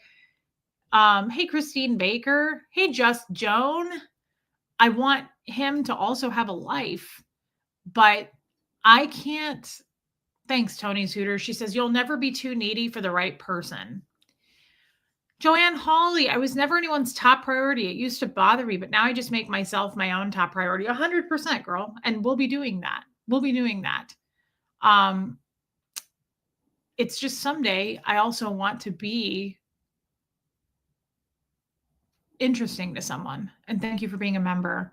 Speaker 1: hey, Christine Baker. Hey, Just Joan. I want him to also have a life, but I can't. Thanks, Tony's Hooter. She says, you'll never be too needy for the right person. Joanne Hawley, I was never anyone's top priority. It used to bother me, but now I just make myself my own top priority. 100%, girl. And we'll be doing that. We'll be doing that. Um, it's just someday I also want to be interesting to someone. And thank you for being a member.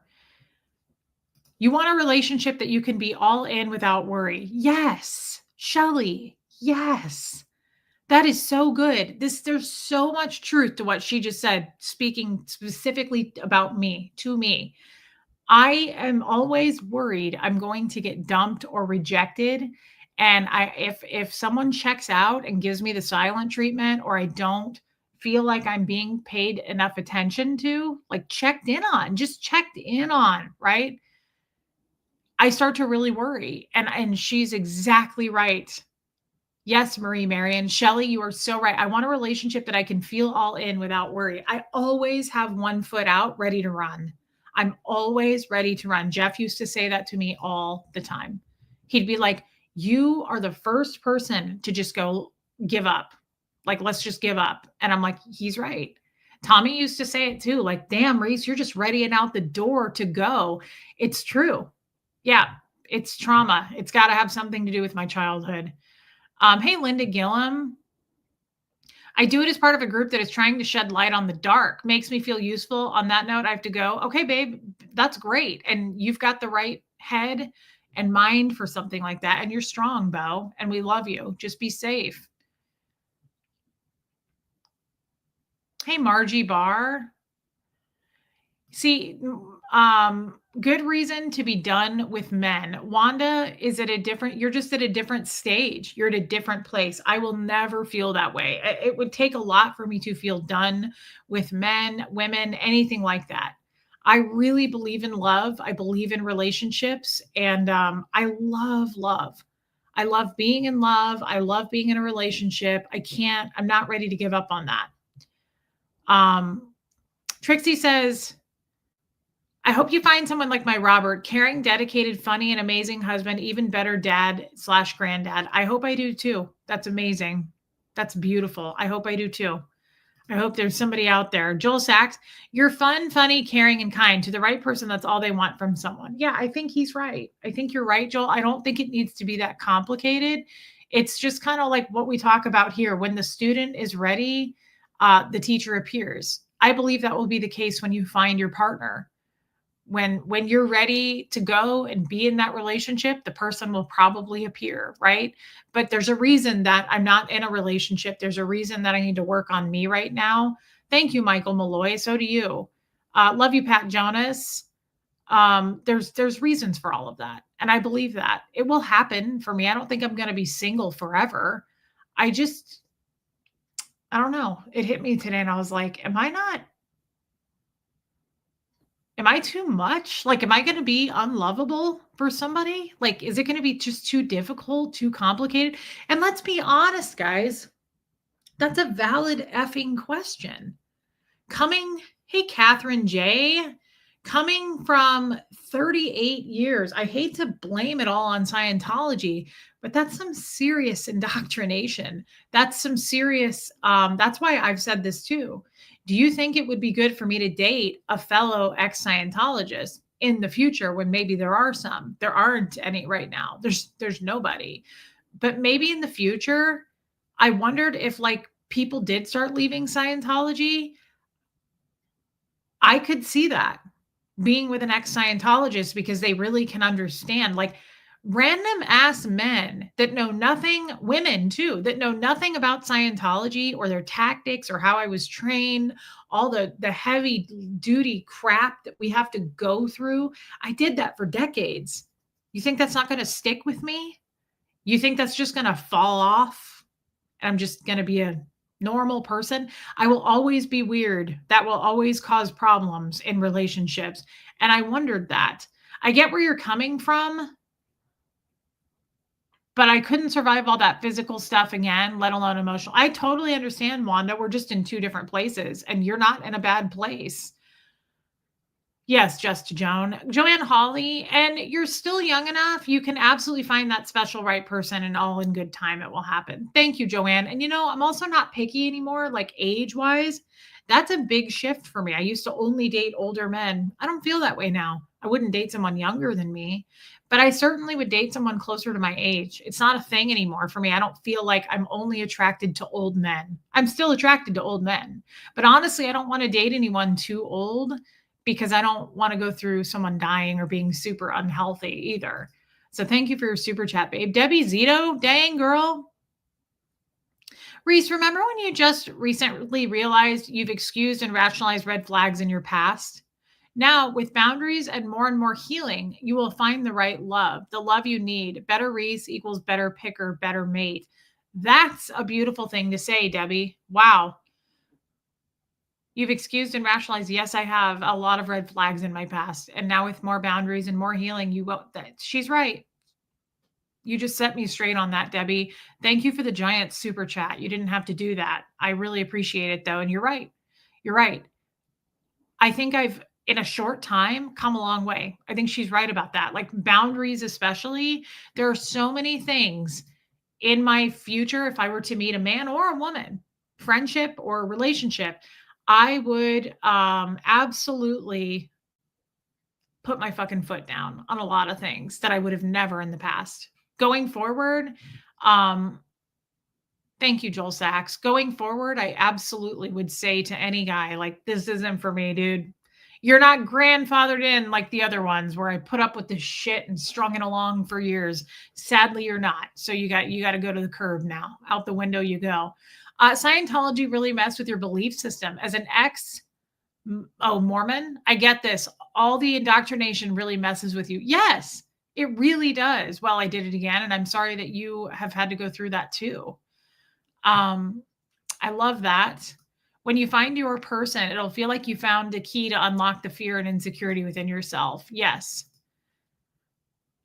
Speaker 1: You want a relationship that you can be all in without worry. Yes. Shelly. Yes. That is so good. There's so much truth to what she just said, speaking specifically about me, to me. I am always worried I'm going to get dumped or rejected. And if someone checks out and gives me the silent treatment, or I don't feel like I'm being paid enough attention to, like just checked in on, right? I start to really worry. And she's exactly right. Yes, Marie Marion. Shelley, you are so right. I want a relationship that I can feel all in without worry. I always have one foot out, ready to run. I'm always ready to run. Jeff used to say that to me all the time. He'd be like, you are the first person to just go give up. Like, let's just give up. And I'm like, he's right. Tommy used to say it too. Like, damn, Reese, you're just ready and out the door to go. It's true. Yeah, it's trauma. It's got to have something to do with my childhood. Hey, Linda Gillum. I do it as part of a group that is trying to shed light on the dark. Makes me feel useful. On that note, I have to go. Okay, babe, that's great. And you've got the right head and mind for something like that. And you're strong, Bo. And we love you. Just be safe. Hey, Margie Barr. See, good reason to be done with men. Wanda is you're just at a different stage. You're at a different place. I will never feel that way. It would take a lot for me to feel done with men, women, anything like that. I really believe in love. I believe in relationships, and I love love. I love being in love. I love being in a relationship. I'm not ready to give up on that. Trixie says, I hope you find someone like my Robert, caring, dedicated, funny, and amazing husband, even better dad/granddad. I hope I do too. That's amazing. That's beautiful. I hope I do too. I hope there's somebody out there. Joel Sachs, you're fun, funny, caring, and kind. To the right person, that's all they want from someone. Yeah, I think he's right. I think you're right, Joel. I don't think it needs to be that complicated. It's just kind of like what we talk about here. When the student is ready, the teacher appears. I believe that will be the case when you find your partner. When you're ready to go and be in that relationship, the person will probably appear, right? But there's a reason that I'm not in a relationship. There's a reason that I need to work on me right now. Thank you, Michael Malloy. So do you. Love you, Pat Jonas. There's reasons for all of that. And I believe that it will happen for me. I don't think I'm going to be single forever. I don't know. It hit me today and I was like, am I too much? Like, am I going to be unlovable for somebody? Like, is it going to be just too difficult, too complicated? And let's be honest, guys, that's a valid effing question. Hey, Catherine J, coming from 38 years, I hate to blame it all on Scientology, but that's some serious indoctrination. That's some serious, that's why I've said this too. Do you think it would be good for me to date a fellow ex-Scientologist in the future when maybe there are some? There aren't any right now. There's nobody. But maybe in the future, I wondered if like people did start leaving Scientology. I could see that being with an ex-Scientologist because they really can understand, like, random ass men that know nothing, women too, that know nothing about Scientology or their tactics or how I was trained, all the heavy duty crap that we have to go through. I did that for decades. You think that's not going to stick with me? You think that's just going to fall off? And I'm just going to be a normal person, I will always be weird. That will always cause problems in relationships. And I wondered that. I get where you're coming from, but I couldn't survive all that physical stuff again, let alone emotional. I totally understand, Wanda. We're just in two different places, and you're not in a bad place. Yes, just Joanne Hawley, and you're still young enough. You can absolutely find that special right person, and all in good time, it will happen. Thank you, Joanne. And I'm also not picky anymore, like age wise. That's a big shift for me. I used to only date older men. I don't feel that way now. I wouldn't date someone younger than me, but I certainly would date someone closer to my age. It's not a thing anymore for me. I don't feel like I'm only attracted to old men. I'm still attracted to old men, but honestly, I don't want to date anyone too old because I don't want to go through someone dying or being super unhealthy either. So thank you for your super chat, babe. Debbie Zito, dang girl. Reese, remember when you just recently realized you've excused and rationalized red flags in your past? Now, with boundaries and more healing, you will find the right love, the love you need. Better Reese equals better picker, better mate. That's a beautiful thing to say, Debbie. Wow. You've excused and rationalized. Yes, I have a lot of red flags in my past. And now with more boundaries and more healing, you won't. She's right. You just set me straight on that, Debbie. Thank you for the giant super chat. You didn't have to do that. I really appreciate it though. And you're right. You're right. I think I've, in a short time, come a long way. I think she's right about that. Like boundaries, especially. There are so many things in my future. If I were to meet a man or a woman, friendship or relationship, I would absolutely put my fucking foot down on a lot of things that I would have never in the past. Going forward, um, thank you, Joel Sachs. Going forward, I absolutely would say to any guy, like, this isn't for me, dude. You're not grandfathered in like the other ones where I put up with this shit and strung it along for years. Sadly, you're not. So you got to go to the curb now. Out the window you go. Scientology really messed with your belief system. As an ex, Mormon, I get this. All the indoctrination really messes with you. Yes, it really does. Well, I did it again, and I'm sorry that you have had to go through that too. I love that. When you find your person, it'll feel like you found the key to unlock the fear and insecurity within yourself. Yes.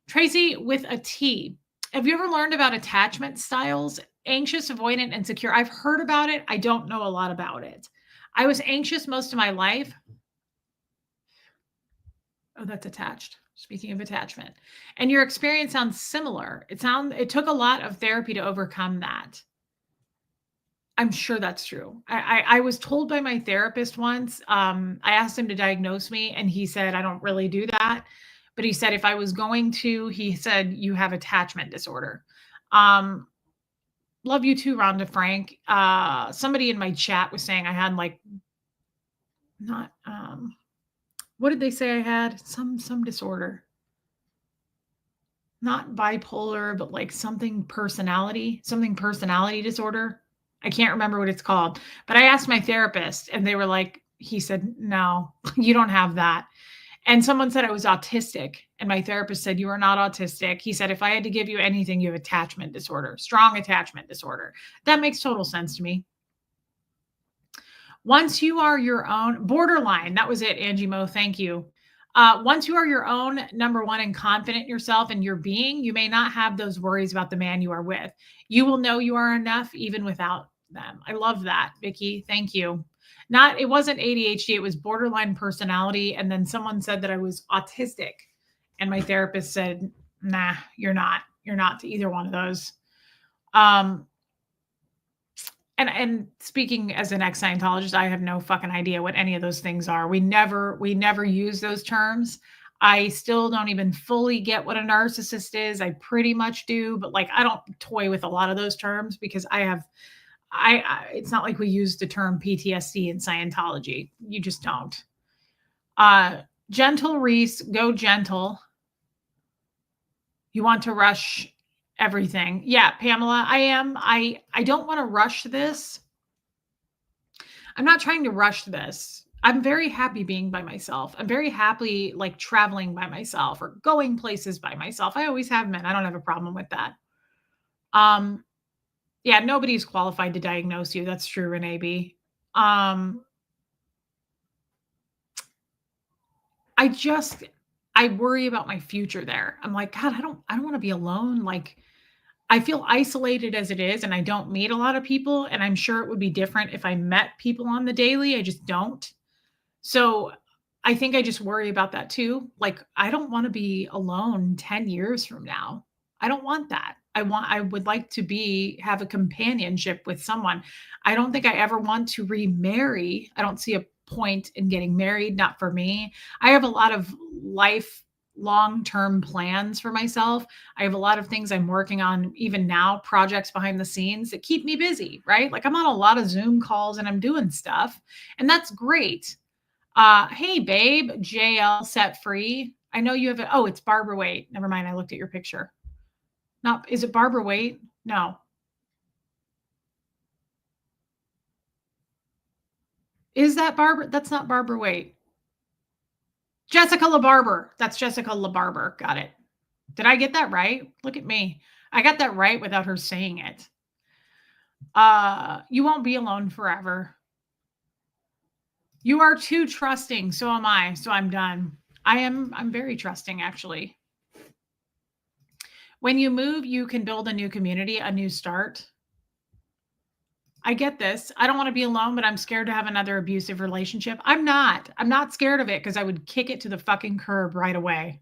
Speaker 1: Tracy with a T. Have you ever learned about attachment styles? Anxious, avoidant, and secure. I've heard about it. I don't know a lot about it. I was anxious most of my life. Oh, that's attached. Speaking of attachment. And your experience sounds similar. It took a lot of therapy to overcome that. I'm sure that's true. I was told by my therapist once, I asked him to diagnose me and he said, I don't really do that. But he said, if I was going to, he said, you have attachment disorder. Love you too, Rhonda Frank. Somebody in my chat was saying I had like, not, what did they say I had? Some disorder. Not bipolar, but like something personality disorder. I can't remember what it's called, but I asked my therapist and they were like, he said, no, you don't have that. And someone said I was autistic. And my therapist said, you are not autistic. He said, if I had to give you anything, you have attachment disorder, strong attachment disorder. That makes total sense to me. Once you are your own borderline, that was it, Angie Mo. Thank you. Once you are your own number one and confident in yourself and your being, you may not have those worries about the man you are with. You will know you are enough even without them. I love that, Vicky. Thank you. It wasn't ADHD, it was borderline personality. And then someone said that I was autistic. And my therapist said, nah, you're not. You're not to either one of those. And speaking as an ex-Scientologist, I have no fucking idea what any of those things are. We never use those terms. I still don't even fully get what a narcissist is. I pretty much do, but like I don't toy with a lot of those terms because it's not like we use the term PTSD in Scientology. You just don't. Gentle Reese, go gentle. You want to rush everything. Yeah, Pamela, I am. I don't want to rush this. I'm not trying to rush this. I'm very happy being by myself. I'm very happy like traveling by myself or going places by myself. I always have been. I don't have a problem with that. Yeah, nobody's qualified to diagnose you. That's true, Renee B. Um, I just I worry about my future there. I'm like, "God, I don't wanna be alone." Like, I feel isolated as it is, and I don't meet a lot of people, and I'm sure it would be different if I met people on the daily. I just don't. So, I think I just worry about that too. Like, I don't wanna be alone 10 years from now. I don't want that. I would like to have a companionship with someone. I don't think I ever want to remarry. I don't see a point in getting married, not for me. I have a lot of life long-term plans for myself. I have a lot of things I'm working on even now, projects behind the scenes that keep me busy, right? Like, I'm on a lot of Zoom calls and I'm doing stuff, and that's great. Hey, babe, JL set free. I know you have a, oh, it's Barbara Waite. Never mind. I looked at your picture. Not, is it Barbara Waite? No. Is that Barbara? That's not Barbara Waite. Jessica LaBarber. That's Jessica LaBarber. Got it. Did I get that right? Look at me. I got that right without her saying it. You won't be alone forever. You are too trusting. So am I. So I'm done. I'm very trusting actually. When you move, you can build a new community, a new start. I get this. I don't want to be alone, but I'm scared to have another abusive relationship. I'm not. I'm not scared of it because I would kick it to the fucking curb right away.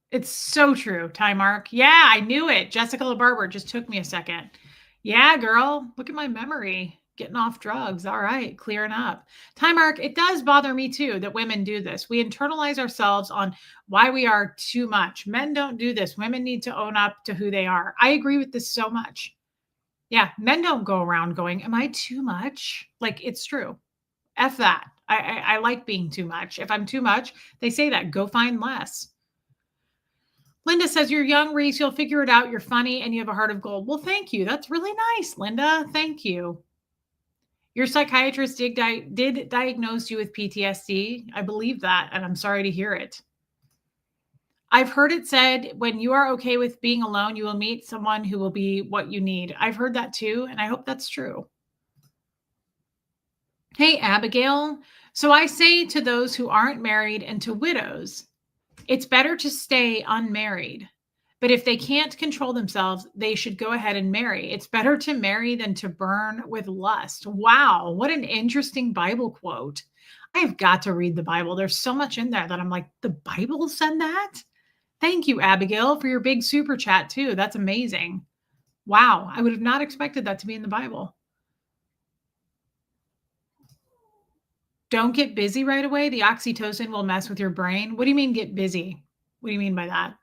Speaker 1: It's so true, Ty Mark. Yeah, I knew it. Jessica LaBarber just took me a second. Yeah, girl. Look at my memory. Getting off drugs. All right, clearing up. Ty Mark, it does bother me too that women do this. We internalize ourselves on why we are too much. Men don't do this. Women need to own up to who they are. I agree with this so much. Yeah, men don't go around going, "Am I too much?" Like, it's true. F that. I like being too much. If I'm too much, they say that, "Go find less." Linda says, "You're young, Reese. You'll figure it out. You're funny and you have a heart of gold." Well, thank you. That's really nice, Linda. Thank you. Your psychiatrist did diagnose you with PTSD. I believe that, and I'm sorry to hear it. I've heard it said, when you are okay with being alone, you will meet someone who will be what you need. I've heard that too, and I hope that's true. Hey, Abigail. So I say to those who aren't married and to widows, it's better to stay unmarried. But if they can't control themselves, they should go ahead and marry. It's better to marry than to burn with lust. Wow, what an interesting Bible quote. I have got to read the Bible. There's so much in there that I'm like, the Bible said that? Thank you, Abigail, for your big super chat, too. That's amazing. Wow, I would have not expected that to be in the Bible. Don't get busy right away. The oxytocin will mess with your brain. What do you mean get busy? What do you mean by that?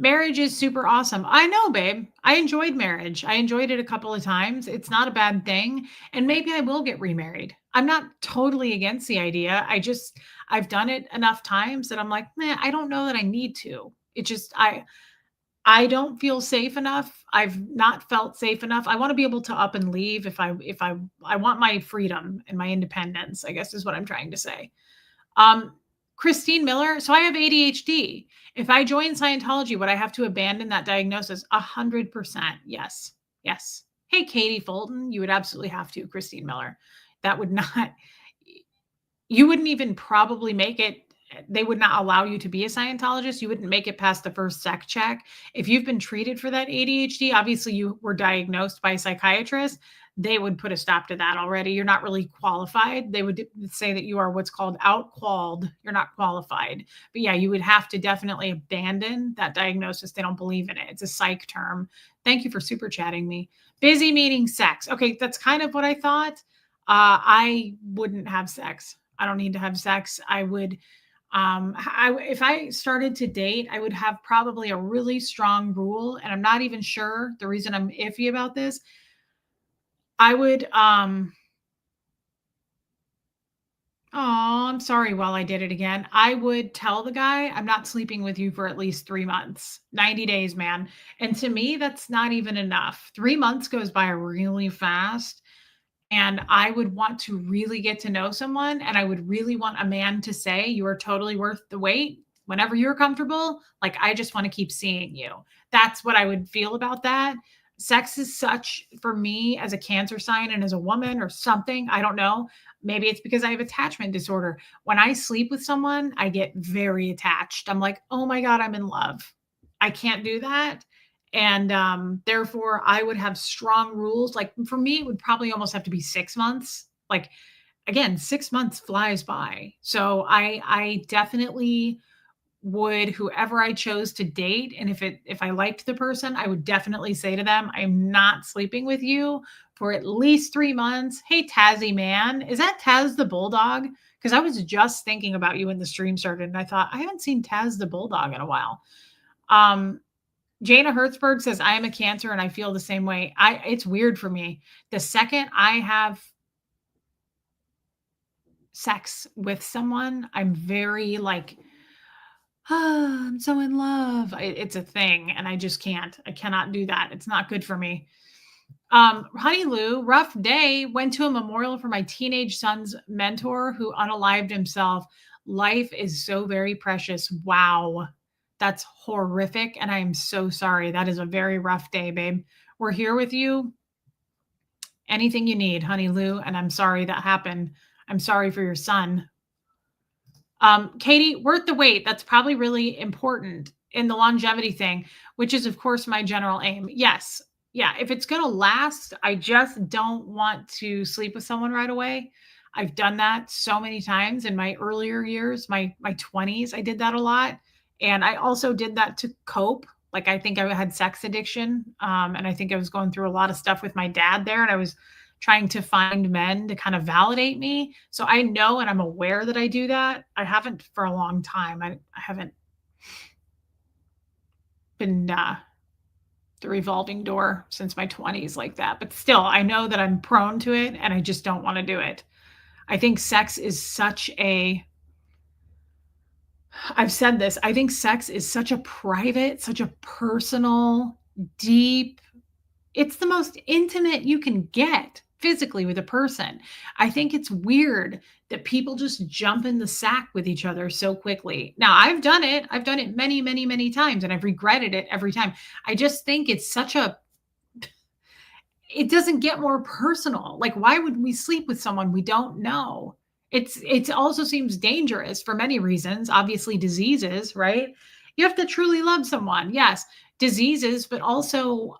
Speaker 1: Marriage is super awesome. I know, babe. I enjoyed marriage. I enjoyed it a couple of times. It's not a bad thing. And maybe I will get remarried. I'm not totally against the idea. I've done it enough times that I'm like, man, I don't know that I need to. It just, I don't feel safe enough. I've not felt safe enough. I want to be able to up and leave if I want my freedom and my independence, I guess is what I'm trying to say. Um, Christine Miller. So I have ADHD. If I join Scientology, would I have to abandon that diagnosis? 100%. Yes. Yes. Hey, Katie Fulton, you would absolutely have to, Christine Miller. That would not, you wouldn't even probably make it. They would not allow you to be a Scientologist. You wouldn't make it past the first sec check. If you've been treated for that ADHD, obviously you were diagnosed by a psychiatrist. They would put a stop to that already. You're not really qualified. They would say that you are what's called outqualled. You're not qualified. But yeah, you would have to definitely abandon that diagnosis. They don't believe in it. It's a psych term. Thank you for super chatting me. Busy meaning sex. Okay, that's kind of what I thought. I wouldn't have sex. I don't need to have sex. I would if I started to date, I would have probably a really strong rule, and I'm not even sure the reason I'm iffy about this. I would oh, I'm sorry while I did it again. I would tell the guy, I'm not sleeping with you for at least 3 months. 90 days, man. And to me, that's not even enough. 3 months goes by really fast. And I would want to really get to know someone, and I would really want a man to say, "You are totally worth the wait." Whenever you're comfortable, like, I just want to keep seeing you. That's what I would feel about that. Sex is such, for me as a Cancer sign and as a woman or something, I don't know. Maybe it's because I have attachment disorder. When I sleep with someone, I get very attached. I'm like, oh my God, I'm in love. I can't do that. And therefore, I would have strong rules. Like for me, it would probably almost have to be 6 months. Like again, 6 months flies by. So I definitely would, whoever I chose to date, and if I liked the person, I would definitely say to them, I'm not sleeping with you for at least 3 months. Hey, Tazzy man, is that Taz the bulldog? Because I was just thinking about you when the stream started, and I thought I haven't seen Taz the bulldog in a while. Um, Jana Hertzberg says, I am a Cancer and I feel the same way. It's weird for me. The second I have sex with someone, I'm very like, "Ah, I'm so in love." It's a thing, and I just can't. I cannot do that. It's not good for me. Honey Lou, rough day. Went to a memorial for my teenage son's mentor who unalived himself. Life is so very precious. Wow. That's horrific. And I am so sorry. That is a very rough day, babe. We're here with you. Anything you need, Honey Lou. And I'm sorry that happened. I'm sorry for your son. Katie, worth the wait. That's probably really important in the longevity thing, which is, of course, my general aim. Yes. Yeah. If it's going to last, I just don't want to sleep with someone right away. I've done that so many times in my earlier years, my 20s. I did that a lot. And I also did that to cope. Like, I think I had sex addiction. And I think I was going through a lot of stuff with my dad there. And I was trying to find men to kind of validate me. So I know and I'm aware that I do that. I haven't for a long time. I haven't been the revolving door since my 20s like that. But still, I know that I'm prone to it and I just don't want to do it. I think sex is such a, I've said this, I think sex is such a private, such a personal, deep, it's the most intimate you can get physically with a person. I think it's weird that people just jump in the sack with each other so quickly. Now, I've done it. I've done it many, many, many times, and I've regretted it every time. I just think it's such a, it doesn't get more personal. Like, why would we sleep with someone we don't know? It also seems dangerous for many reasons. Obviously, diseases, right? You have to truly love someone. Yes, diseases, but also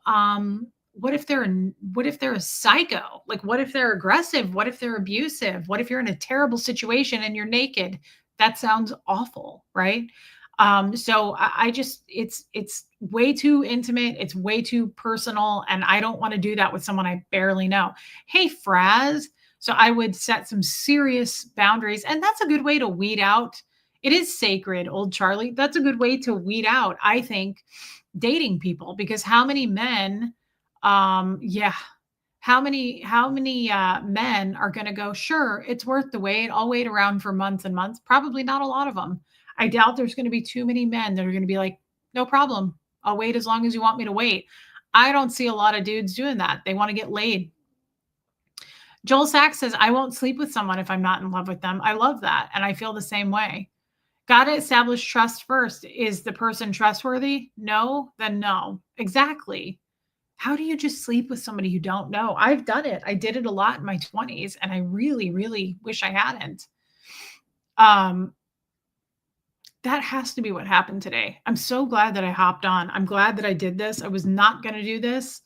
Speaker 1: what if they're a psycho? Like, what if they're aggressive? What if they're abusive? What if you're in a terrible situation and you're naked? That sounds awful, right? So I just it's way too intimate, it's way too personal, and I don't want to do that with someone I barely know. Hey, Fraz. So I would set some serious boundaries, and that's a good way to weed out. It is sacred, old Charlie. That's a good way to weed out, I think, dating people, because how many men, yeah, how many men are going to go, sure, it's worth the wait. I'll wait around for months and months. Probably not a lot of them. I doubt there's going to be too many men that are going to be like, no problem. I'll wait as long as you want me to wait. I don't see a lot of dudes doing that. They want to get laid. Joel Sachs says, I won't sleep with someone if I'm not in love with them. I love that. And I feel the same way. Got to establish trust first. Is the person trustworthy? No, then no. Exactly. How do you just sleep with somebody you don't know? I've done it. I did it a lot in my 20s, and I really, really wish I hadn't. That has to be what happened today. I'm so glad that I hopped on. I'm glad that I did this. I was not going to do this.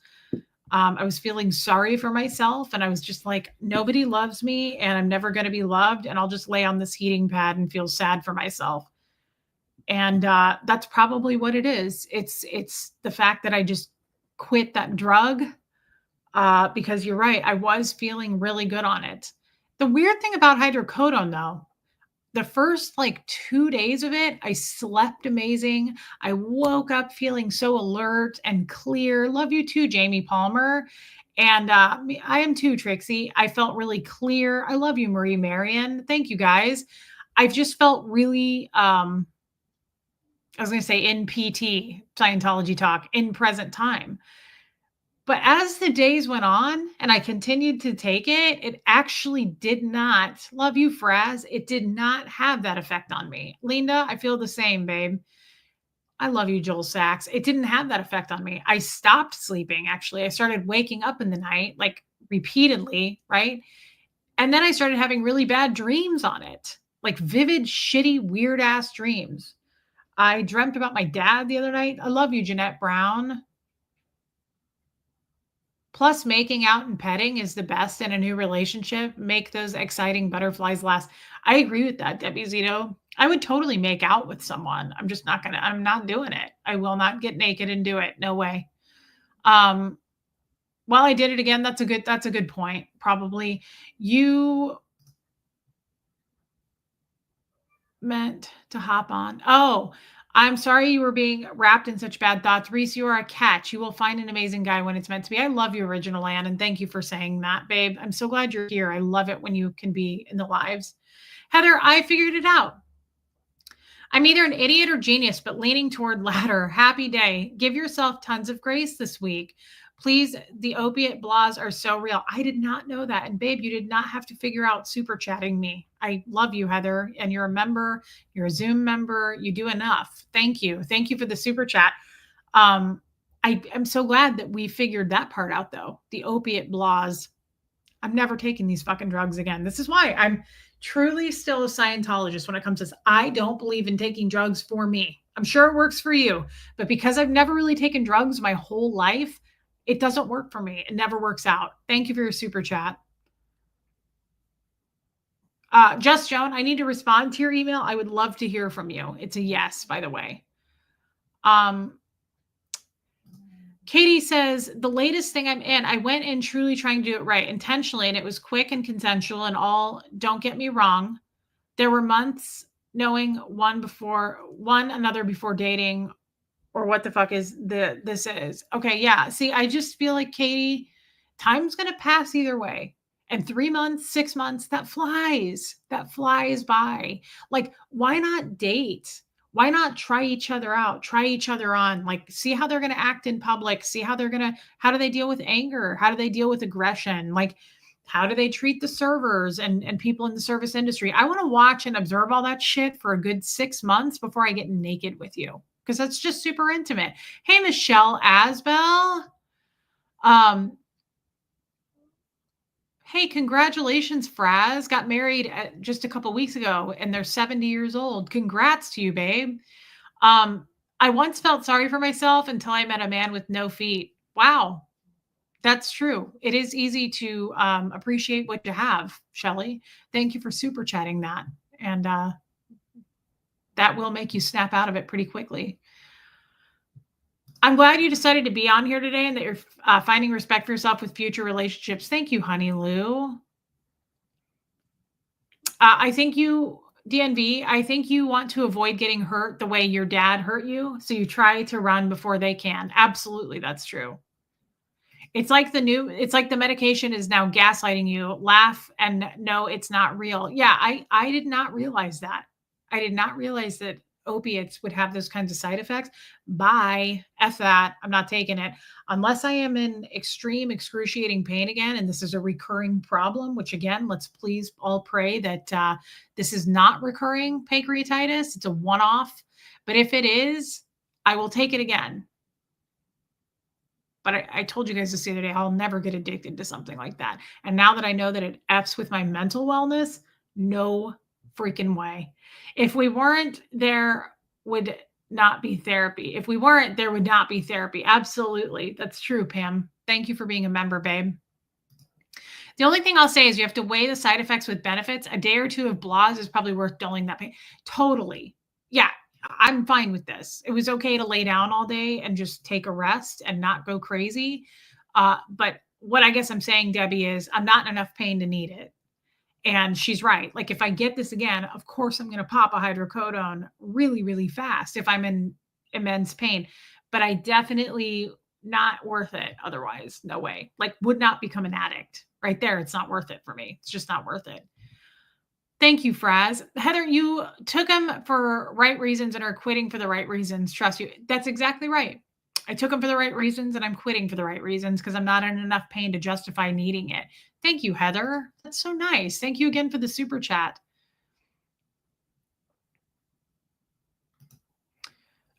Speaker 1: I was feeling sorry for myself, and I was just like, nobody loves me, and I'm never going to be loved, and I'll just lay on this heating pad and feel sad for myself. And that's probably what it is. It's the fact that I just quit that drug, because you're right, I was feeling really good on it. The weird thing about hydrocodone, though, the first like 2 days of it, I slept amazing. I woke up feeling so alert and clear. Love you too, Jamie Palmer. And I am too, Trixie. I felt really clear. I love you, Marie Marion. Thank you, guys. I've just felt really, I was going to say in PT, Scientology talk, in present time. But as the days went on and I continued to take it, it actually did not, love you, Fraz, it did not have that effect on me. Linda, I feel the same, babe. I love you, Joel Sachs. It didn't have that effect on me. I stopped sleeping, actually. I started waking up in the night, like repeatedly, right? And then I started having really bad dreams on it, like vivid, shitty, weird ass dreams. I dreamt about my dad the other night. I love you, Jeanette Brown. Plus, making out and petting is the best in a new relationship. Make those exciting butterflies last. I agree with that, Debbie Zito. I would totally make out with someone. I'm just not gonna, I'm not doing it. I will not get naked and do it. No way. Um, well, I did it again. That's a good point. Probably you meant to hop on. Oh, I'm sorry you were being wrapped in such bad thoughts. Reese, you are a catch. You will find an amazing guy when it's meant to be. I love you, Original Ann, and thank you for saying that, babe. I'm so glad you're here. I love it when you can be in the lives. Heather, I figured it out. I'm either an idiot or genius, but leaning toward latter. Happy day. Give yourself tons of grace this week. Please, the opiate blahs are so real. I did not know that. And babe, you did not have to figure out super chatting me. I love you, Heather. And you're a member, you're a Zoom member. You do enough. Thank you. Thank you for the super chat. I'm so glad that we figured that part out, though. The opiate blahs. I'm never taking these fucking drugs again. This is why I'm truly still a Scientologist when it comes to this. I don't believe in taking drugs for me. I'm sure it works for you, but because I've never really taken drugs my whole life, it doesn't work for me. It never works out. Thank you for your super chat. Just Joan, I need to respond to your email. I would love to hear from you. It's a yes, by the way. Katie says, the latest thing I'm in, I went in truly trying to do it right intentionally, and it was quick and consensual and all. Don't get me wrong. There were months knowing one another before dating, or what the fuck is this is. Okay, yeah. See, I just feel like, Katie, time's gonna pass either way. And 3 months, 6 months, that flies. That flies by. Like, why not date? Why not try each other out? Try each other on. Like, see how they're gonna act in public. See how how do they deal with anger? How do they deal with aggression? Like, how do they treat the servers and people in the service industry? I want to watch and observe all that shit for a good 6 months before I get naked with you, because that's just super intimate. Hey, Michelle Asbell. Hey, congratulations, Fraz. Got married just a couple weeks ago and they're 70 years old. Congrats to you, babe. I once felt sorry for myself until I met a man with no feet. Wow. That's true. It is easy to appreciate what you have, Shelly. Thank you for super chatting that. And that will make you snap out of it pretty quickly. I'm glad you decided to be on here today and that you're finding respect for yourself with future relationships. Thank you, Honey Lou. I think you, DNV, I think you want to avoid getting hurt the way your dad hurt you. So you try to run before they can. Absolutely. That's true. It's like the medication is now gaslighting you. Laugh and no, it's not real. Yeah, I did not realize that. I did not realize that opiates would have those kinds of side effects. Bye. F that. I'm not taking it. Unless I am in extreme, excruciating pain again, and this is a recurring problem, which again, let's please all pray that this is not recurring pancreatitis. It's a one-off. But if it is, I will take it again. But I told you guys this the other day, I'll never get addicted to something like that. And now that I know that it F's with my mental wellness, no freaking way. If we weren't, there would not be therapy. If we weren't, there would not be therapy. Absolutely. That's true, Pam. Thank you for being a member, babe. The only thing I'll say is you have to weigh the side effects with benefits. A day or two of blahs is probably worth dulling that pain. Totally. Yeah. I'm fine with this. It was okay to lay down all day and just take a rest and not go crazy. But what I guess I'm saying, Debbie, is I'm not in enough pain to need it. And she's right. Like if I get this again, of course I'm going to pop a hydrocodone really, really fast if I'm in immense pain. But I definitely not worth it otherwise. No way. Like would not become an addict. Right there. It's not worth it for me. It's just not worth it. Thank you, Fraz. Heather, you took them for right reasons and are quitting for the right reasons. Trust you. That's exactly right. I took them for the right reasons and I'm quitting for the right reasons because I'm not in enough pain to justify needing it. Thank you, Heather. That's so nice. Thank you again for the super chat.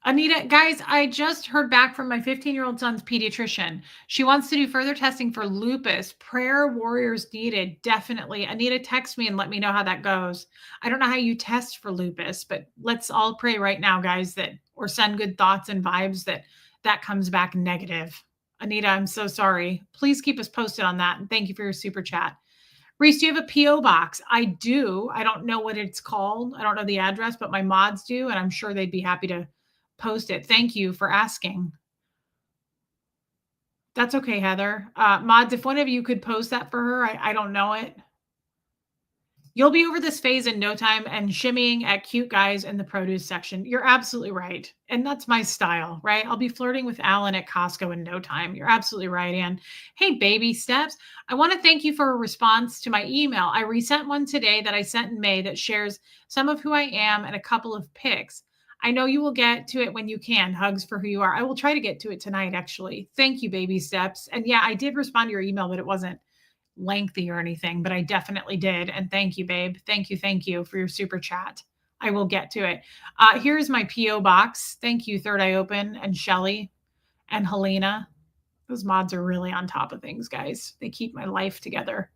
Speaker 1: Anita, guys, I just heard back from my 15-year-old son's pediatrician. She wants to do further testing for lupus. Prayer warriors needed, definitely. Anita, text me and let me know how that goes. I don't know how you test for lupus, but let's all pray right now, guys, that or send good thoughts and vibes that comes back negative. Anita, I'm so sorry. Please keep us posted on that. And thank you for your super chat. Reese, do you have a P.O. box? I do. I don't know what it's called. I don't know the address, but my mods do, and I'm sure they'd be happy to post it. Thank you for asking. That's okay, Heather. Mods, if one of you could post that for her, I don't know it. You'll be over this phase in no time and shimmying at cute guys in the produce section. You're absolutely right. And that's my style, right? I'll be flirting with Alan at Costco in no time. You're absolutely right, Ann. Hey, baby steps. I want to thank you for a response to my email. I resent one today that I sent in May that shares some of who I am and a couple of pics. I know you will get to it when you can. Hugs for who you are. I will try to get to it tonight, actually. Thank you, baby steps. And yeah, I did respond to your email, but it wasn't lengthy or anything, but I definitely did. And thank you, babe. Thank you for your super chat. I will get to it. Here's my P.O. box. Thank you, Third Eye Open and Shelly and Helena. Those mods are really on top of things, guys. They keep my life together.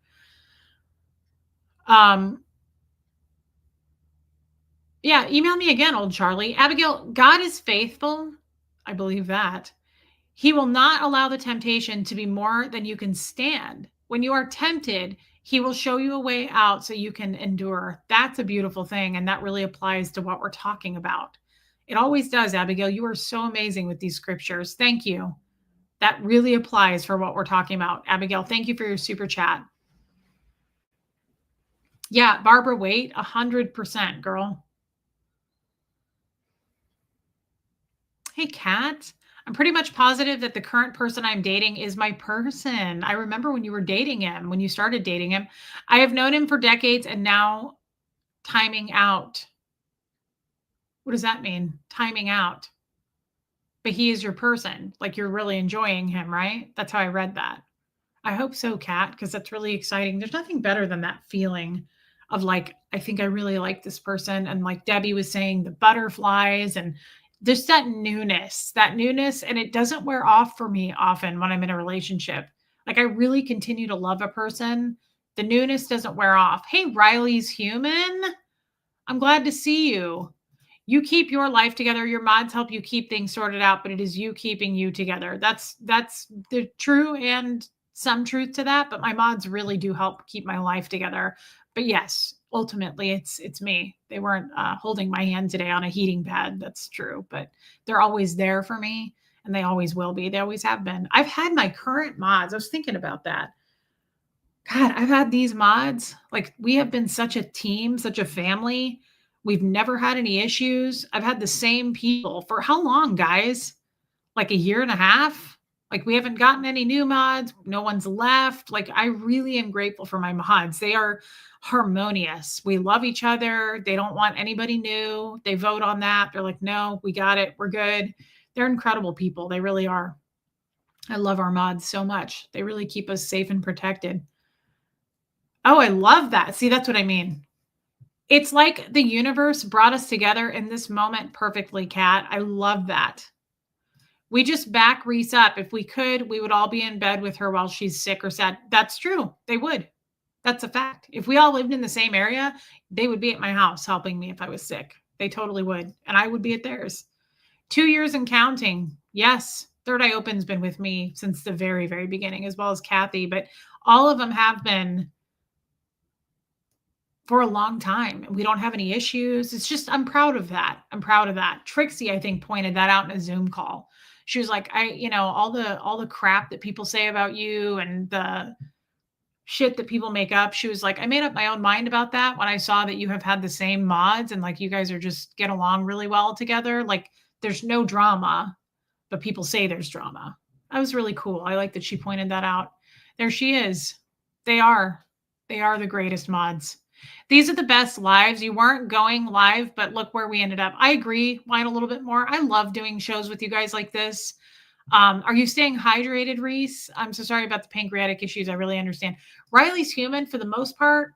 Speaker 1: Yeah, email me again, old Charlie. Abigail, God is faithful. I believe that. He will not allow the temptation to be more than you can stand. When you are tempted, he will show you a way out so you can endure. That's a beautiful thing. And that really applies to what we're talking about. It always does, Abigail. You are so amazing with these scriptures. Thank you. That really applies for what we're talking about. Abigail, thank you for your super chat. Yeah, Barbara, wait, 100%, girl. Hey, Kat. I'm pretty much positive that the current person I'm dating is my person. I remember when you were dating him, when you started dating him. I have known him for decades and now timing out. What does that mean? Timing out. But he is your person. Like you're really enjoying him, right? That's how I read that. I hope so, Kat, because that's really exciting. There's nothing better than that feeling of like, I think I really like this person. And like Debbie was saying, the butterflies and just that newness, and it doesn't wear off for me often when I'm in a relationship. Like I really continue to love a person. The newness doesn't wear off. Hey, Riley's human. I'm glad to see you. You keep your life together. Your mods help you keep things sorted out, but it is you keeping you together. That's the true and some truth to that, but my mods really do help keep my life together. But yes, ultimately it's me. They weren't holding my hand today on a heating pad. That's true, but they're always there for me and they always will be. They always have been. I've had my current mods. I was thinking about that. God, I've had these mods. Like we have been such a team, such a family. We've never had any issues. I've had the same people for how long, guys? Like a year and a half? Like we haven't gotten any new mods. No one's left. Like I really am grateful for my mods. They are harmonious. We love each other. They don't want anybody new. They vote on that. They're like, no, we got it. We're good. They're incredible people. They really are. I love our mods so much. They really keep us safe and protected. Oh, I love that. See, that's what I mean. It's like the universe brought us together in this moment perfectly, Kat. I love that. We just back Reese up. If we could, we would all be in bed with her while she's sick or sad. That's true. They would. That's a fact. If we all lived in the same area, they would be at my house helping me if I was sick. They totally would. And I would be at theirs. 2 years and counting. Yes. Third Eye Open's been with me since the very, very beginning, as well as Kathy. But all of them have been for a long time. We don't have any issues. It's just, I'm proud of that. I'm proud of that. Trixie, I think, pointed that out in a Zoom call. She was like, all the crap that people say about you and the shit that people make up. She was like, I made up my own mind about that when I saw that you have had the same mods and like you guys are just get along really well together. Like there's no drama, but people say there's drama. That was really cool. I like that she pointed that out. There she is. They are the greatest mods. These are the best lives. You weren't going live, but look where we ended up. I agree. Whine a little bit more. I love doing shows with you guys like this. Are you staying hydrated, Reese? I'm so sorry about the pancreatic issues. I really understand. Riley's human for the most part.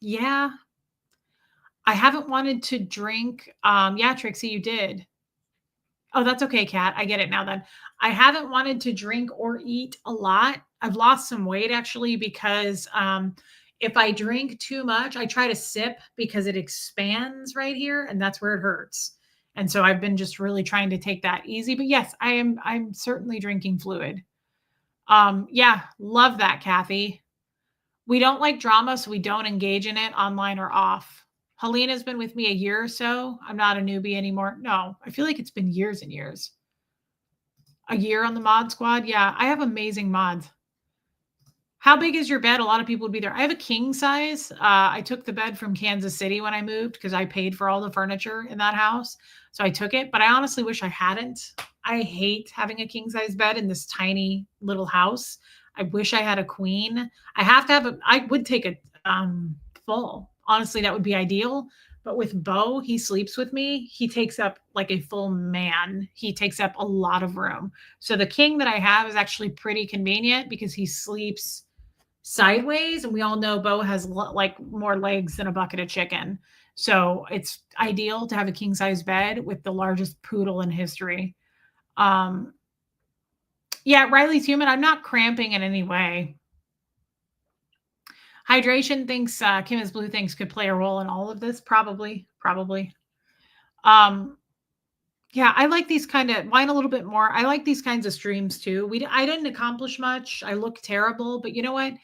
Speaker 1: Yeah. I haven't wanted to drink. Yeah, Trixie, you did. Oh, that's okay, Kat. I get it now then. I haven't wanted to drink or eat a lot. I've lost some weight actually because if I drink too much, I try to sip because it expands right here and that's where it hurts. And so I've been just really trying to take that easy. But yes, I'm certainly drinking fluid. Yeah, love that, Kathy. We don't like drama, so we don't engage in it online or off. Helena's been with me a year or so. I'm not a newbie anymore. No, I feel like it's been years and years. A year on the mod squad? Yeah, I have amazing mods. How big is your bed? A lot of people would be there. I have a king size. I took the bed from Kansas City when I moved because I paid for all the furniture in that house. So I took it, but I honestly wish I hadn't. I hate having a king size bed in this tiny little house. I wish I had a queen. I have to have a, I would take a full. Honestly, that would be ideal. But with Bo, he sleeps with me. He takes up like a full man. He takes up a lot of room. So the king that I have is actually pretty convenient because he sleeps sideways, and we all know Bo has like more legs than a bucket of chicken. So it's ideal to have a king size bed with the largest poodle in history. Um, yeah, Riley's human. I'm not cramping in any way. Hydration thinks Kim is blue thinks could play a role in all of this. Probably, probably. Um, Yeah, I like these kind of mine a little bit more. I like these kinds of streams too. I didn't accomplish much. I look terrible, but you know what?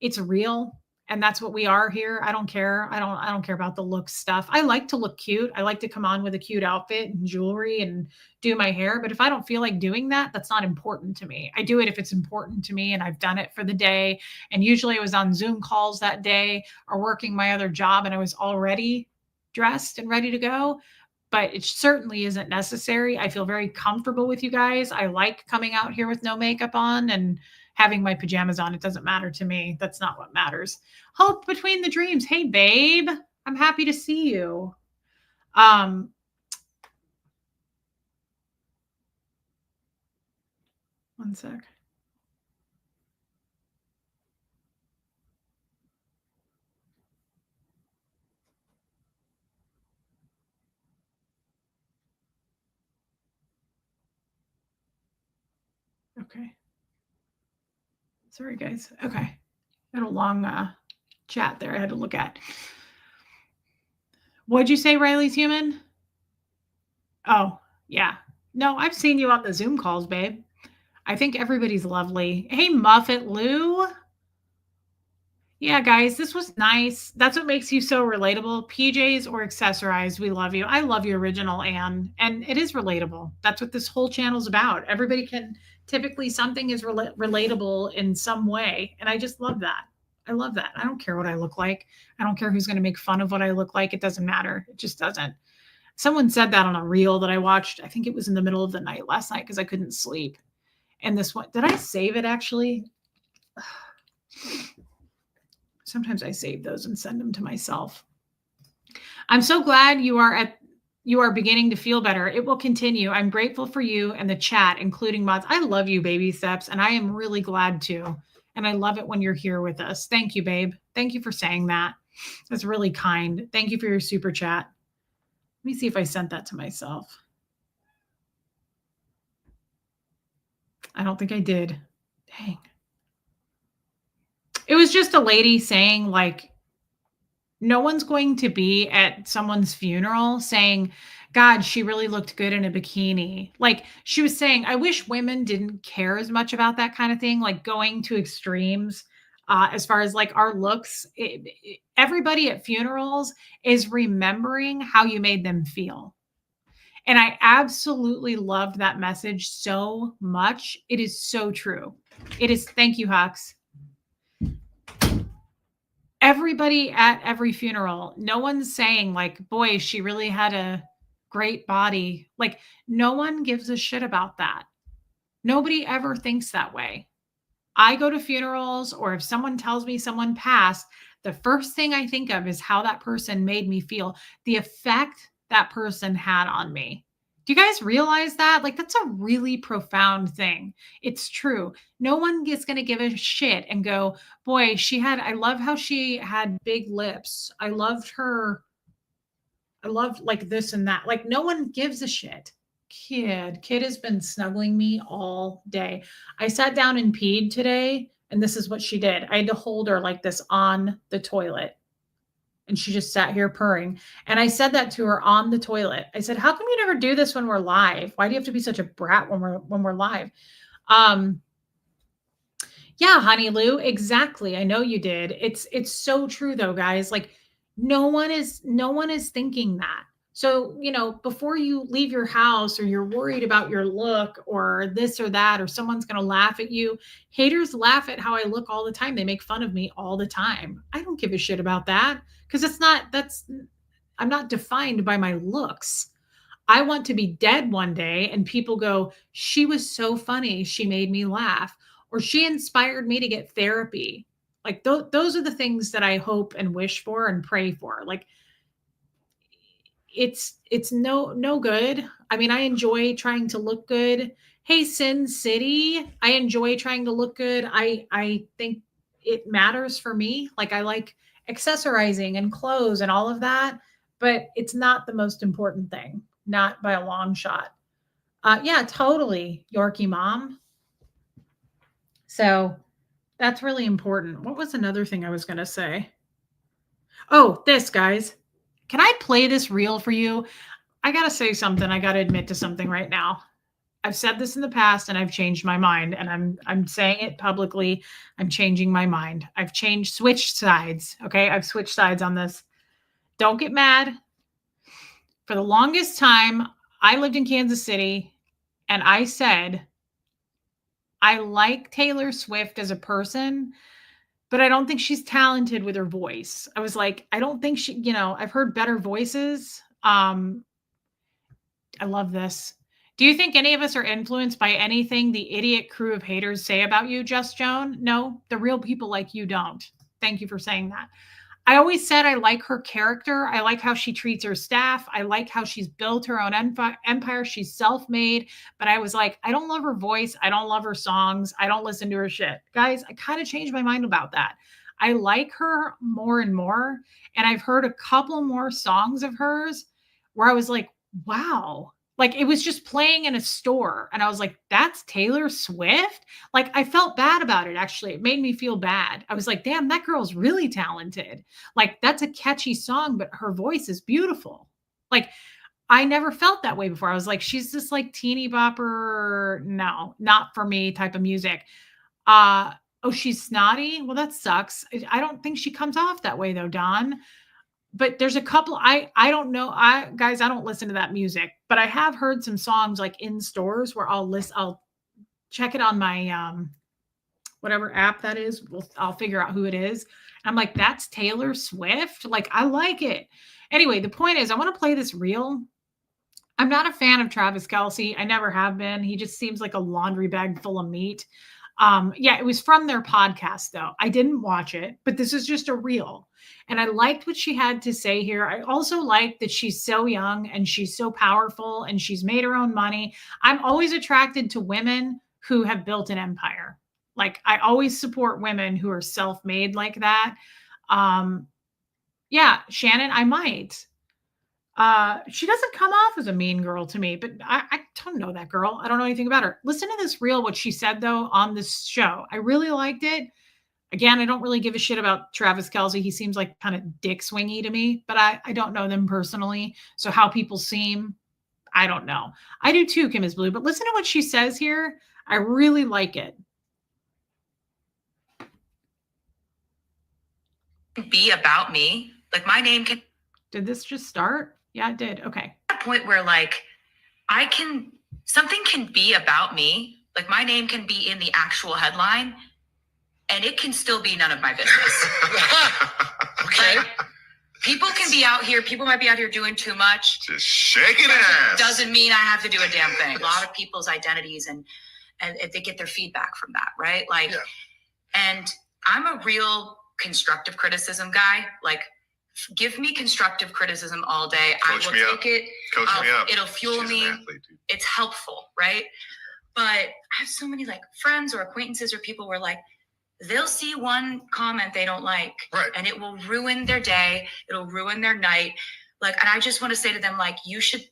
Speaker 1: It's real, and that's what we are here. I don't care. I don't care about the look stuff. I like to look cute. I like to come on with a cute outfit and jewelry and do my hair, but if I don't feel like doing that, that's not important to me. I do it if it's important to me and I've done it for the day. And usually I was on Zoom calls that day or working my other job and I was already dressed and ready to go, but it certainly isn't necessary. I feel very comfortable with you guys. I like coming out here with no makeup on and having my pajamas on. It doesn't matter to me. That's not what matters. Hope between the dreams. Hey, babe. I'm happy to see you. Um, One sec. Okay. Sorry, guys. Okay. Had a long chat there I had to look at. What'd you say, Riley's human? Oh, yeah. No, I've seen you on the Zoom calls, babe. I think everybody's lovely. Hey, Muffet Lou. Yeah, guys, this was nice. That's what makes you so relatable. PJs or accessorized, we love you. I love you, original Anne, and it is relatable. That's what this whole channel's about. Everybody can typically something is relatable in some way, and I just love that. I love that. I don't care what I look like. I don't care who's going to make fun of what I look like. It doesn't matter. It just doesn't. Someone said that on a reel that I watched. I think it was in the middle of the night last night because I couldn't sleep. And this one, did I save it actually? Sometimes I save those and send them to myself. I'm so glad you are beginning to feel better. It will continue. I'm grateful for you and the chat, including mods. I love you, baby steps, and I am really glad to. And I love it when you're here with us. Thank you, babe. Thank you for saying that. That's really kind. Thank you for your super chat. Let me see if I sent that to myself. I don't think I did. Dang. It was just a lady saying, like, no one's going to be at someone's funeral saying, God, she really looked good in a bikini. Like she was saying, I wish women didn't care as much about that kind of thing, like going to extremes as far as like our looks. Everybody at funerals is remembering how you made them feel. And I absolutely loved that message so much. It is so true. It is. Thank you, Hux. Everybody at every funeral, no one's saying like, boy, she really had a great body. Like no one gives a shit about that. Nobody ever thinks that way. I go to funerals, or if someone tells me someone passed, the first thing I think of is how that person made me feel, the effect that person had on me. Do you guys realize that? Like, that's a really profound thing. It's true. No one is going to give a shit and go, boy, I love how she had big lips. I loved her. I love like this and that. Like, no one gives a shit. Kid has been snuggling me all day. I sat down and peed today, and this is what she did. I had to hold her like this on the toilet, and she just sat here purring. And I said that to her on the toilet. I said, "How come you never do this when we're live? Why do you have to be such a brat when we're live?" Um, yeah, honey Lou, exactly. I know you did. It's so true though, guys. Like no one is thinking that. So, before you leave your house or you're worried about your look or this or that or someone's going to laugh at you, haters laugh at how I look all the time. They make fun of me all the time. I don't give a shit about that because I'm not defined by my looks. I want to be dead one day and people go, she was so funny. She made me laugh, or she inspired me to get therapy. Like those are the things that I hope and wish for and pray for. Like it's no good. I mean, I enjoy trying to look good. Hey, Sin City, I enjoy trying to look good. I think it matters for me. Like I like accessorizing and clothes and all of that, but it's not the most important thing, not by a long shot. Yeah, totally, Yorkie mom. So that's really important. What was another thing I was going to say? Oh, this, guys. Can I play this reel for you? I got to say something. I got to admit to something right now. I've said this in the past and I've changed my mind, and I'm saying it publicly. I'm changing my mind. Switched sides. Okay? I've switched sides on this. Don't get mad. For the longest time, I lived in Kansas City and I said I like Taylor Swift as a person, but I don't think she's talented with her voice. I was like, I don't think I've heard better voices. I love this. Do you think any of us are influenced by anything the idiot crew of haters say about you, Just Joan? No, the real people like you don't. Thank you for saying that. I always said I like her character. I like how she treats her staff. I like how she's built her own empire. She's self-made. But I was like, I don't love her voice. I don't love her songs. I don't listen to her shit. Guys, I kind of changed my mind about that. I like her more and more. And I've heard a couple more songs of hers where I was like, wow. Like it was just playing in a store. And I was like, that's Taylor Swift? Like I felt bad about it, actually. It made me feel bad. I was like, damn, that girl's really talented. Like that's a catchy song, but her voice is beautiful. Like I never felt that way before. I was like, she's this like teeny bopper, no, not for me type of music. Oh, she's snotty. Well, that sucks. I don't think she comes off that way though, Don. But there's a couple I don't know. I don't listen to that music, but I have heard some songs like in stores where I'll check it on my whatever app that is. I'll figure out who it is. I'm like, that's Taylor Swift. Like, I like it. Anyway, the point is, I want to play this reel. I'm not a fan of Travis Kelce. I never have been. He just seems like a laundry bag full of meat. Yeah, it was from their podcast, though. I didn't watch it, but this is just a reel. And I liked what she had to say here. I also like that she's so young and she's so powerful and she's made her own money. I'm always attracted to women who have built an empire. Like, I always support women who are self-made like that. Yeah, Shannon, I might. She doesn't come off as a mean girl to me, but I don't know that girl. I don't know anything about her. Listen to this reel, what she said though on this show. I really liked it. Again, I don't really give a shit about Travis Kelce. He seems like kind of dick swingy to me, but I don't know them personally. So how people seem, I don't know. I do too, Kim is Blue, but listen to what she says here. I really like it.
Speaker 2: Be about me. Like my name can.
Speaker 1: Did this just start? Yeah, it did. Okay.
Speaker 2: At a point where like something can be about me. Like my name can be in the actual headline and it can still be none of my business.
Speaker 3: Okay.
Speaker 2: Like, people can be out here. People might be out here doing too much.
Speaker 3: Just shaking ass.
Speaker 2: Doesn't mean I have to do a damn thing. A lot of people's identities and if they get their feedback from that, right? Like, and I'm a real constructive criticism guy. Like, give me constructive criticism all day.
Speaker 3: Coach
Speaker 2: I
Speaker 3: me
Speaker 2: will
Speaker 3: up.
Speaker 2: take it.
Speaker 3: Coach me up.
Speaker 2: It'll fuel
Speaker 3: She's
Speaker 2: me.
Speaker 3: an athlete, dude.
Speaker 2: It's helpful, right? But I have so many like friends or acquaintances or people where like they'll see one comment they don't like,
Speaker 3: Right.
Speaker 2: and it will ruin their day. It'll ruin their night. Like, and I just want to say to them, like, you should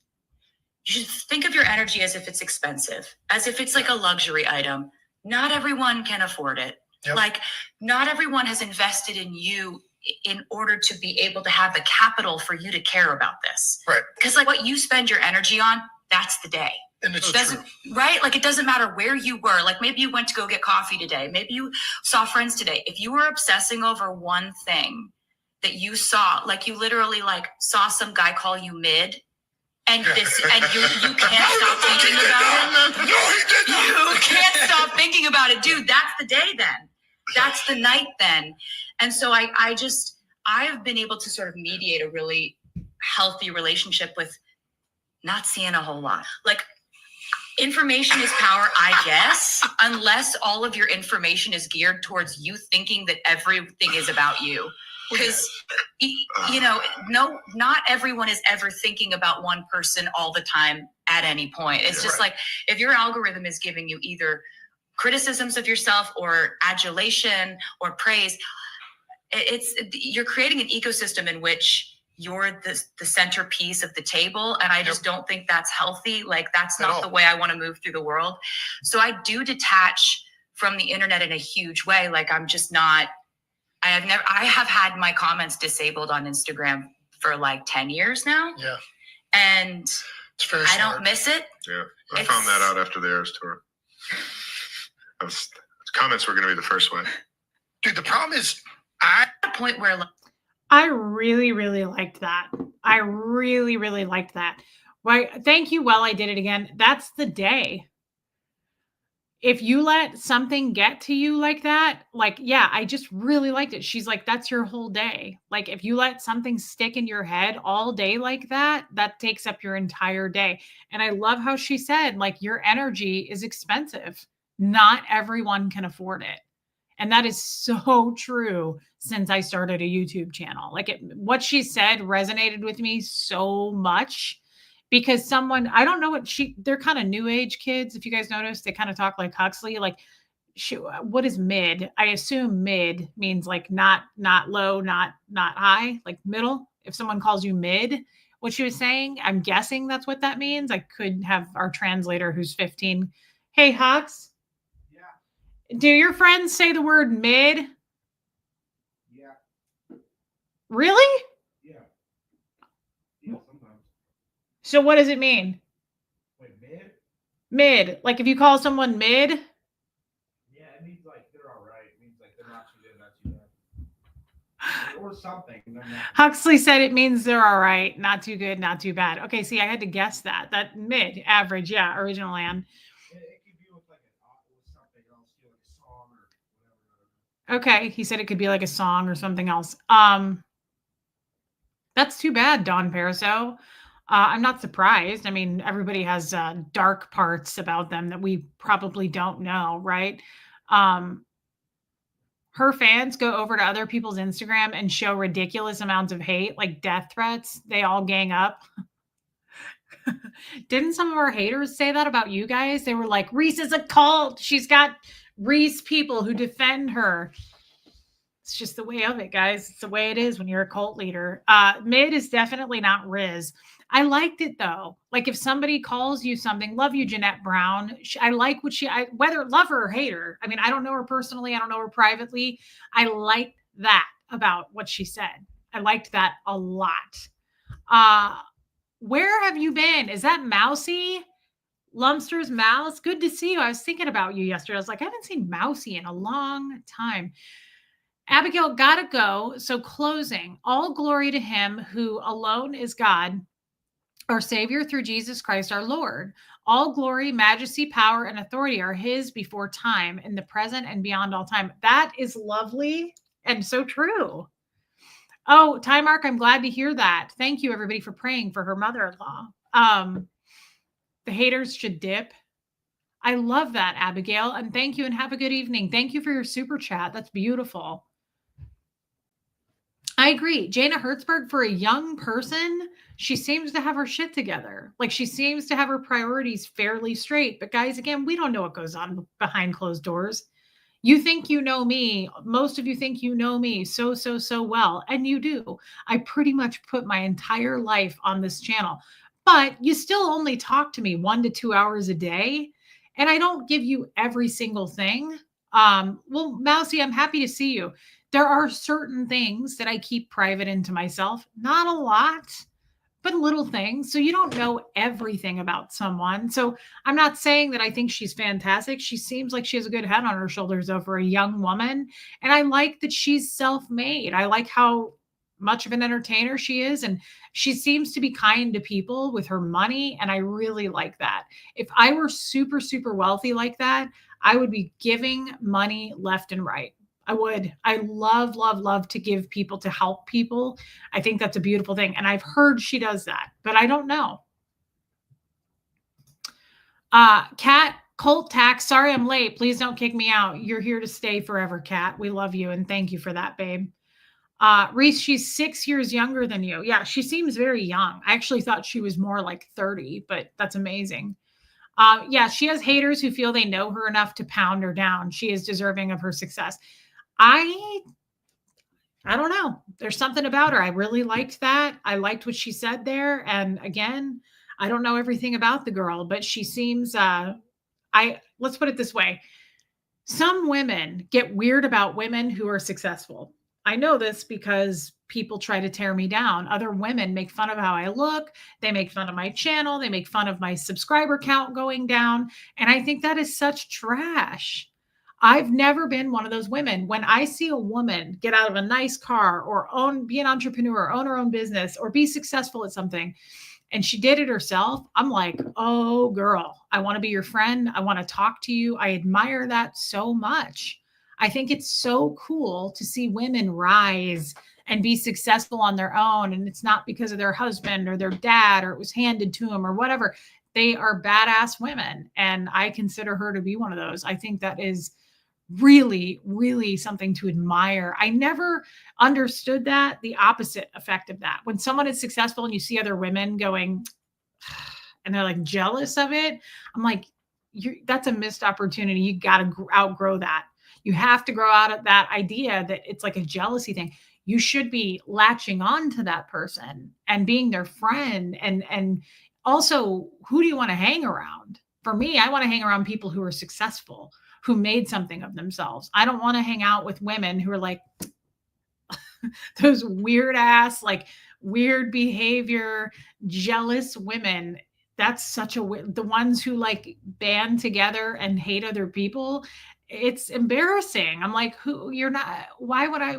Speaker 2: think of your energy as if it's expensive, as if it's like a luxury item. Not everyone can afford it.
Speaker 4: Yep.
Speaker 2: Like, not everyone has invested in you in order to be able to have the capital for you to care about this.
Speaker 4: Right.
Speaker 2: Because like what you spend your energy on, that's the day.
Speaker 4: And it's
Speaker 2: It doesn't, right? Like it doesn't matter where you were. Like maybe you went to go get coffee today. Maybe you saw friends today. If you were obsessing over one thing that you saw, like you literally like saw some guy call you mid, and this, and you can't stop thinking about it.
Speaker 3: No, he did not.
Speaker 2: You can't stop thinking about it, dude. That's the day then. That's the night then. And so I have been able to sort of mediate a really healthy relationship with not seeing a whole lot. Like information is power, I guess, unless all of your information is geared towards you thinking that everything is about you. Because, you know, no, not everyone is ever thinking about one person all the time at any point. It's just like if your algorithm is giving you either criticisms of yourself or adulation or praise, you're creating an ecosystem in which you're the centerpiece of the table. And I just don't think that's healthy. Like that's not the way I want to move through the world. So I do detach from the internet in a huge way. Like I'm just not, I have had my comments disabled on Instagram for like 10 years now.
Speaker 4: Yeah.
Speaker 2: And I don't miss it.
Speaker 3: Yeah. I found that out after the Eras tour. Comments were going to be the first one.
Speaker 4: Dude, the problem is
Speaker 2: at a point where
Speaker 1: I really, really liked that. I really, really liked that. Why? Thank you. Well, I did it again. That's the day. If you let something get to you like that, like, yeah, I just really liked it. She's like, that's your whole day. Like, if you let something stick in your head all day like that, that takes up your entire day. And I love how she said, like, your energy is expensive. Not everyone can afford it. And that is so true since I started a YouTube channel. Like what she said resonated with me so much because I don't know they're kind of new age kids. If you guys notice, they kind of talk like Huxley, like what is mid? I assume mid means like not low, not high, like middle. If someone calls you mid, what she was saying, I'm guessing that's what that means. I could have our translator who's 15. Hey, Hux. Do your friends say the word mid?
Speaker 5: Yeah.
Speaker 1: Really?
Speaker 5: Yeah. Yeah, sometimes.
Speaker 1: So what does it mean?
Speaker 5: Wait, mid?
Speaker 1: Mid. Like if you call someone mid?
Speaker 5: Yeah, it means like they're all right. It means like they're not too good, not too bad. Or something.
Speaker 1: Huxley said it means they're all right, not too good, not too bad. Okay, see, I had to guess that. That mid, average, yeah, original land. Okay, he said it could be like a song or something else. That's too bad, Don Paraso. I'm not surprised. I mean, everybody has dark parts about them that we probably don't know, right? Her fans go over to other people's Instagram and show ridiculous amounts of hate, like death threats. They all gang up. Didn't some of our haters say that about you guys? They were like, Reese is a cult. She's got Reese people who defend her. It's just the way of it, guys. It's the way it is when you're a cult leader. Mid is definitely not Riz. I liked it though. Like if somebody calls you something, love you, Jeanette Brown. I like what whether love her or hate her. I mean, I don't know her personally. I don't know her privately. I like that about what she said. I liked that a lot. Where have you been? Is that Mousy? Lumster's Mouse? Good to see you. I was thinking about you yesterday. I was like, I haven't seen Mousy in a long time. Abigail, gotta go. So closing, all glory to him who alone is God, our Savior through Jesus Christ, our Lord. All glory, majesty, power, and authority are his before time, in the present and beyond all time. That is lovely and so true. Oh, Ty Mark, I'm glad to hear that. Thank you, everybody, for praying for her mother-in-law. The haters should dip. I love that, Abigail, and thank you and have a good evening. Thank you for your super chat. That's beautiful. I agree. Jana Hertzberg, for a young person, she seems to have her shit together. Like she seems to have her priorities fairly straight. But guys, again, we don't know what goes on behind closed doors. You think you know me. Most of you think you know me so well. And you do. I pretty much put my entire life on this channel. But you still only talk to me 1 to 2 hours a day. And I don't give you every single thing. Well, Mousy, I'm happy to see you. There are certain things that I keep private into myself. Not a lot, but little things. So you don't know everything about someone. So I'm not saying that I think she's fantastic. She seems like she has a good head on her shoulders over a young woman. And I like that she's self made. I like how much of an entertainer she is. And she seems to be kind to people with her money. And I really like that. If I were super wealthy like that, I would be giving money left and right. I would. I love to give people, to help people. I think that's a beautiful thing. And I've heard she does that, but I don't know. Kat, Colt Tax, sorry I'm late. Please don't kick me out. You're here to stay forever, Kat. We love you and thank you for that, babe. Reese, she's 6 years younger than you. Yeah, she seems very young. I actually thought she was more like 30, but that's amazing. Yeah, she has haters who feel they know her enough to pound her down. She is deserving of her success. I don't know. There's something about her. I really liked that. I liked what she said there. And again, I don't know everything about the girl, but she seems let's put it this way. Some women get weird about women who are successful. I know this because people try to tear me down. Other women make fun of how I look. They make fun of my channel. They make fun of my subscriber count going down. And I think that is such trash. I've never been one of those women. When I see a woman get out of a nice car or be an entrepreneur, own her own business, or be successful at something, and she did it herself, I'm like, oh, girl, I want to be your friend. I want to talk to you. I admire that so much. I think it's so cool to see women rise and be successful on their own. And it's not because of their husband or their dad or it was handed to them or whatever. They are badass women. And I consider her to be one of those. I think that is really something to admire. I never understood that, the opposite effect of that. When someone is successful and you see other women going and they're like jealous of it, I'm like, that's a missed opportunity. You got to outgrow that. You have to grow out of that idea that it's like a jealousy thing. You should be latching on to that person and being their friend. And also, who do you want to hang around? For me, I want to hang around people who are successful, who made something of themselves. I don't want to hang out with women who are like those weird ass, like weird behavior, jealous women. That's such the ones who like band together and hate other people. It's embarrassing. I'm like, you're not, why would I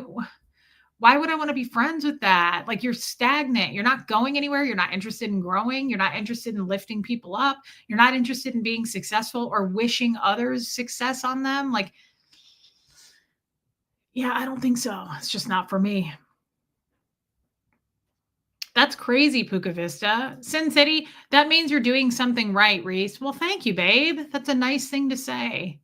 Speaker 1: want to be friends with that? Like, you're stagnant. You're not going anywhere. You're not interested in growing. You're not interested in lifting people up. You're not interested in being successful or wishing others success on them. Like, yeah, I don't think so. It's just not for me. That's crazy, Puka Vista. Sin City, that means you're doing something right, Reese. Well, thank you, babe. That's a nice thing to say.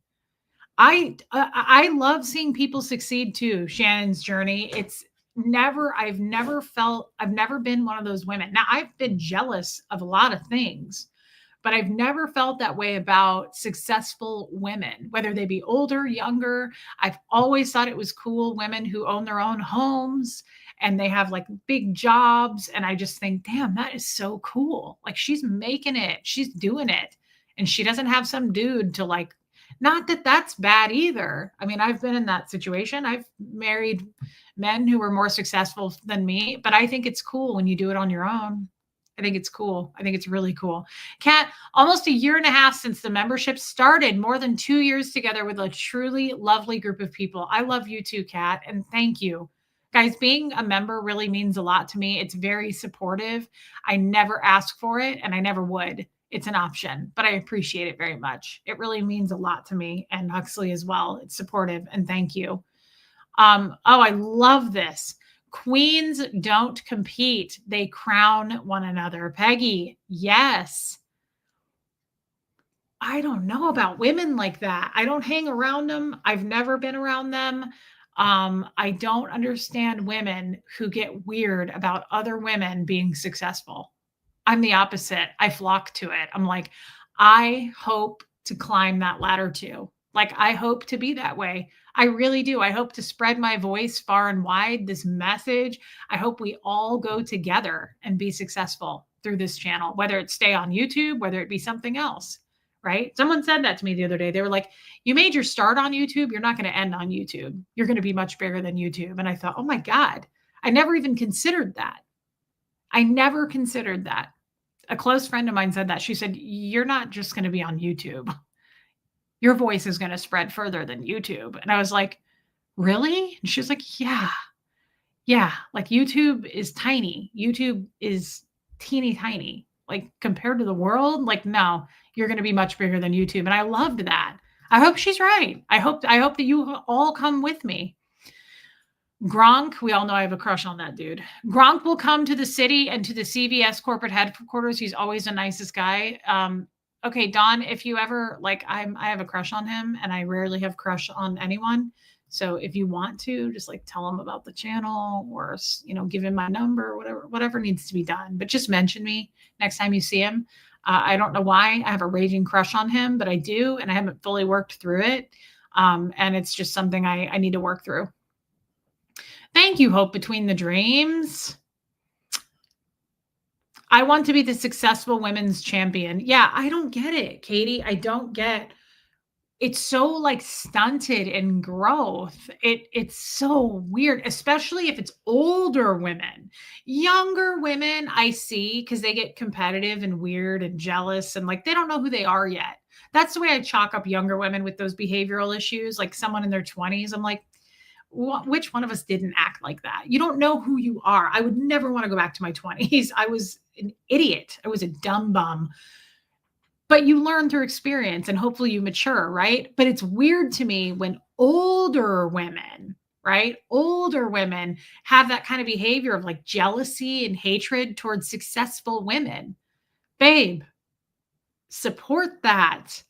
Speaker 1: I love seeing people succeed too. Shannon's journey. I've never been one of those women. Now, I've been jealous of a lot of things, but I've never felt that way about successful women, whether they be older, younger. I've always thought it was cool, women who own their own homes and they have like big jobs. And I just think, damn, that is so cool. Like, she's making it, she's doing it. And she doesn't have some dude to like, not that that's bad either. I mean, I've been in that situation. I've married men who were more successful than me, but I think it's cool when you do it on your own. I think it's cool. I think it's really cool. Kat, almost a year and a half since the membership started, more than 2 years together with a truly lovely group of people. I love you too, Kat, and thank you. Guys, being a member really means a lot to me. It's very supportive. I never ask for it, and I never would. It's an option, but I appreciate it very much. It really means a lot to me, and Huxley as well. It's supportive, and thank you. Oh, I love this. Queens don't compete. They crown one another. Peggy, yes. I don't know about women like that. I don't hang around them. I've never been around them. I don't understand women who get weird about other women being successful. I'm the opposite. I flock to it. I'm like, I hope to climb that ladder too. Like, I hope to be that way. I really do. I hope to spread my voice far and wide, this message. I hope we all go together and be successful through this channel, whether it stay on YouTube, whether it be something else, right? Someone said that to me the other day. They were like, you made your start on YouTube. You're not going to end on YouTube. You're going to be much bigger than YouTube. And I thought, oh my God, I never even considered that. I never considered that. A close friend of mine said that. She said, you're not just going to be on YouTube. Your voice is going to spread further than YouTube. And I was like, really? And she was like, yeah. Like YouTube is tiny. YouTube is teeny tiny. Like compared to the world, like, no, you're going to be much bigger than YouTube. And I loved that. I hope she's right. I hope that you all come with me. Gronk, we all know I have a crush on that dude. Gronk will come to the city and to the CVS corporate headquarters. He's always the nicest guy. Okay, Dawn, if you ever like, I have a crush on him, and I rarely have crush on anyone. So if you want to, just like tell him about the channel, or give him my number, whatever needs to be done. But just mention me next time you see him. I don't know why I have a raging crush on him, but I do, and I haven't fully worked through it. And it's just something I need to work through. Thank you, Hope Between the Dreams. I want to be the successful women's champion. Yeah, I don't get it, Katie. I don't get. It's so like stunted in growth. It's so weird, especially if it's older women. Younger women, I see, because they get competitive and weird and jealous, and like they don't know who they are yet. That's the way I chalk up younger women with those behavioral issues. Like someone in their 20s, I'm like, which one of us didn't act like that? You don't know who you are. I would never want to go back to my 20s. I was an idiot. I was a dumb bum. But you learn through experience, and hopefully you mature, right? But it's weird to me when older women, right? Older women have that kind of behavior of like jealousy and hatred towards successful women. Babe, support that.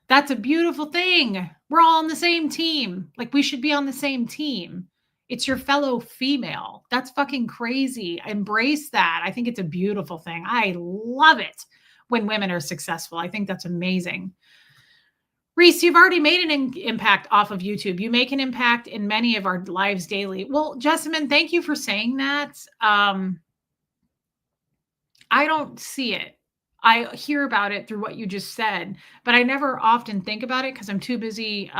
Speaker 1: That's a beautiful thing. We're all on the same team. Like we should be on the same team. It's your fellow female. That's fucking crazy. Embrace that. I think it's a beautiful thing. I love it when women are successful. I think that's amazing. Reese, you've already made an impact off of YouTube. You make an impact in many of our lives daily. Well, Jessamine, thank you for saying that. I don't see it. I hear about it through what you just said, but I never often think about it because I'm too busy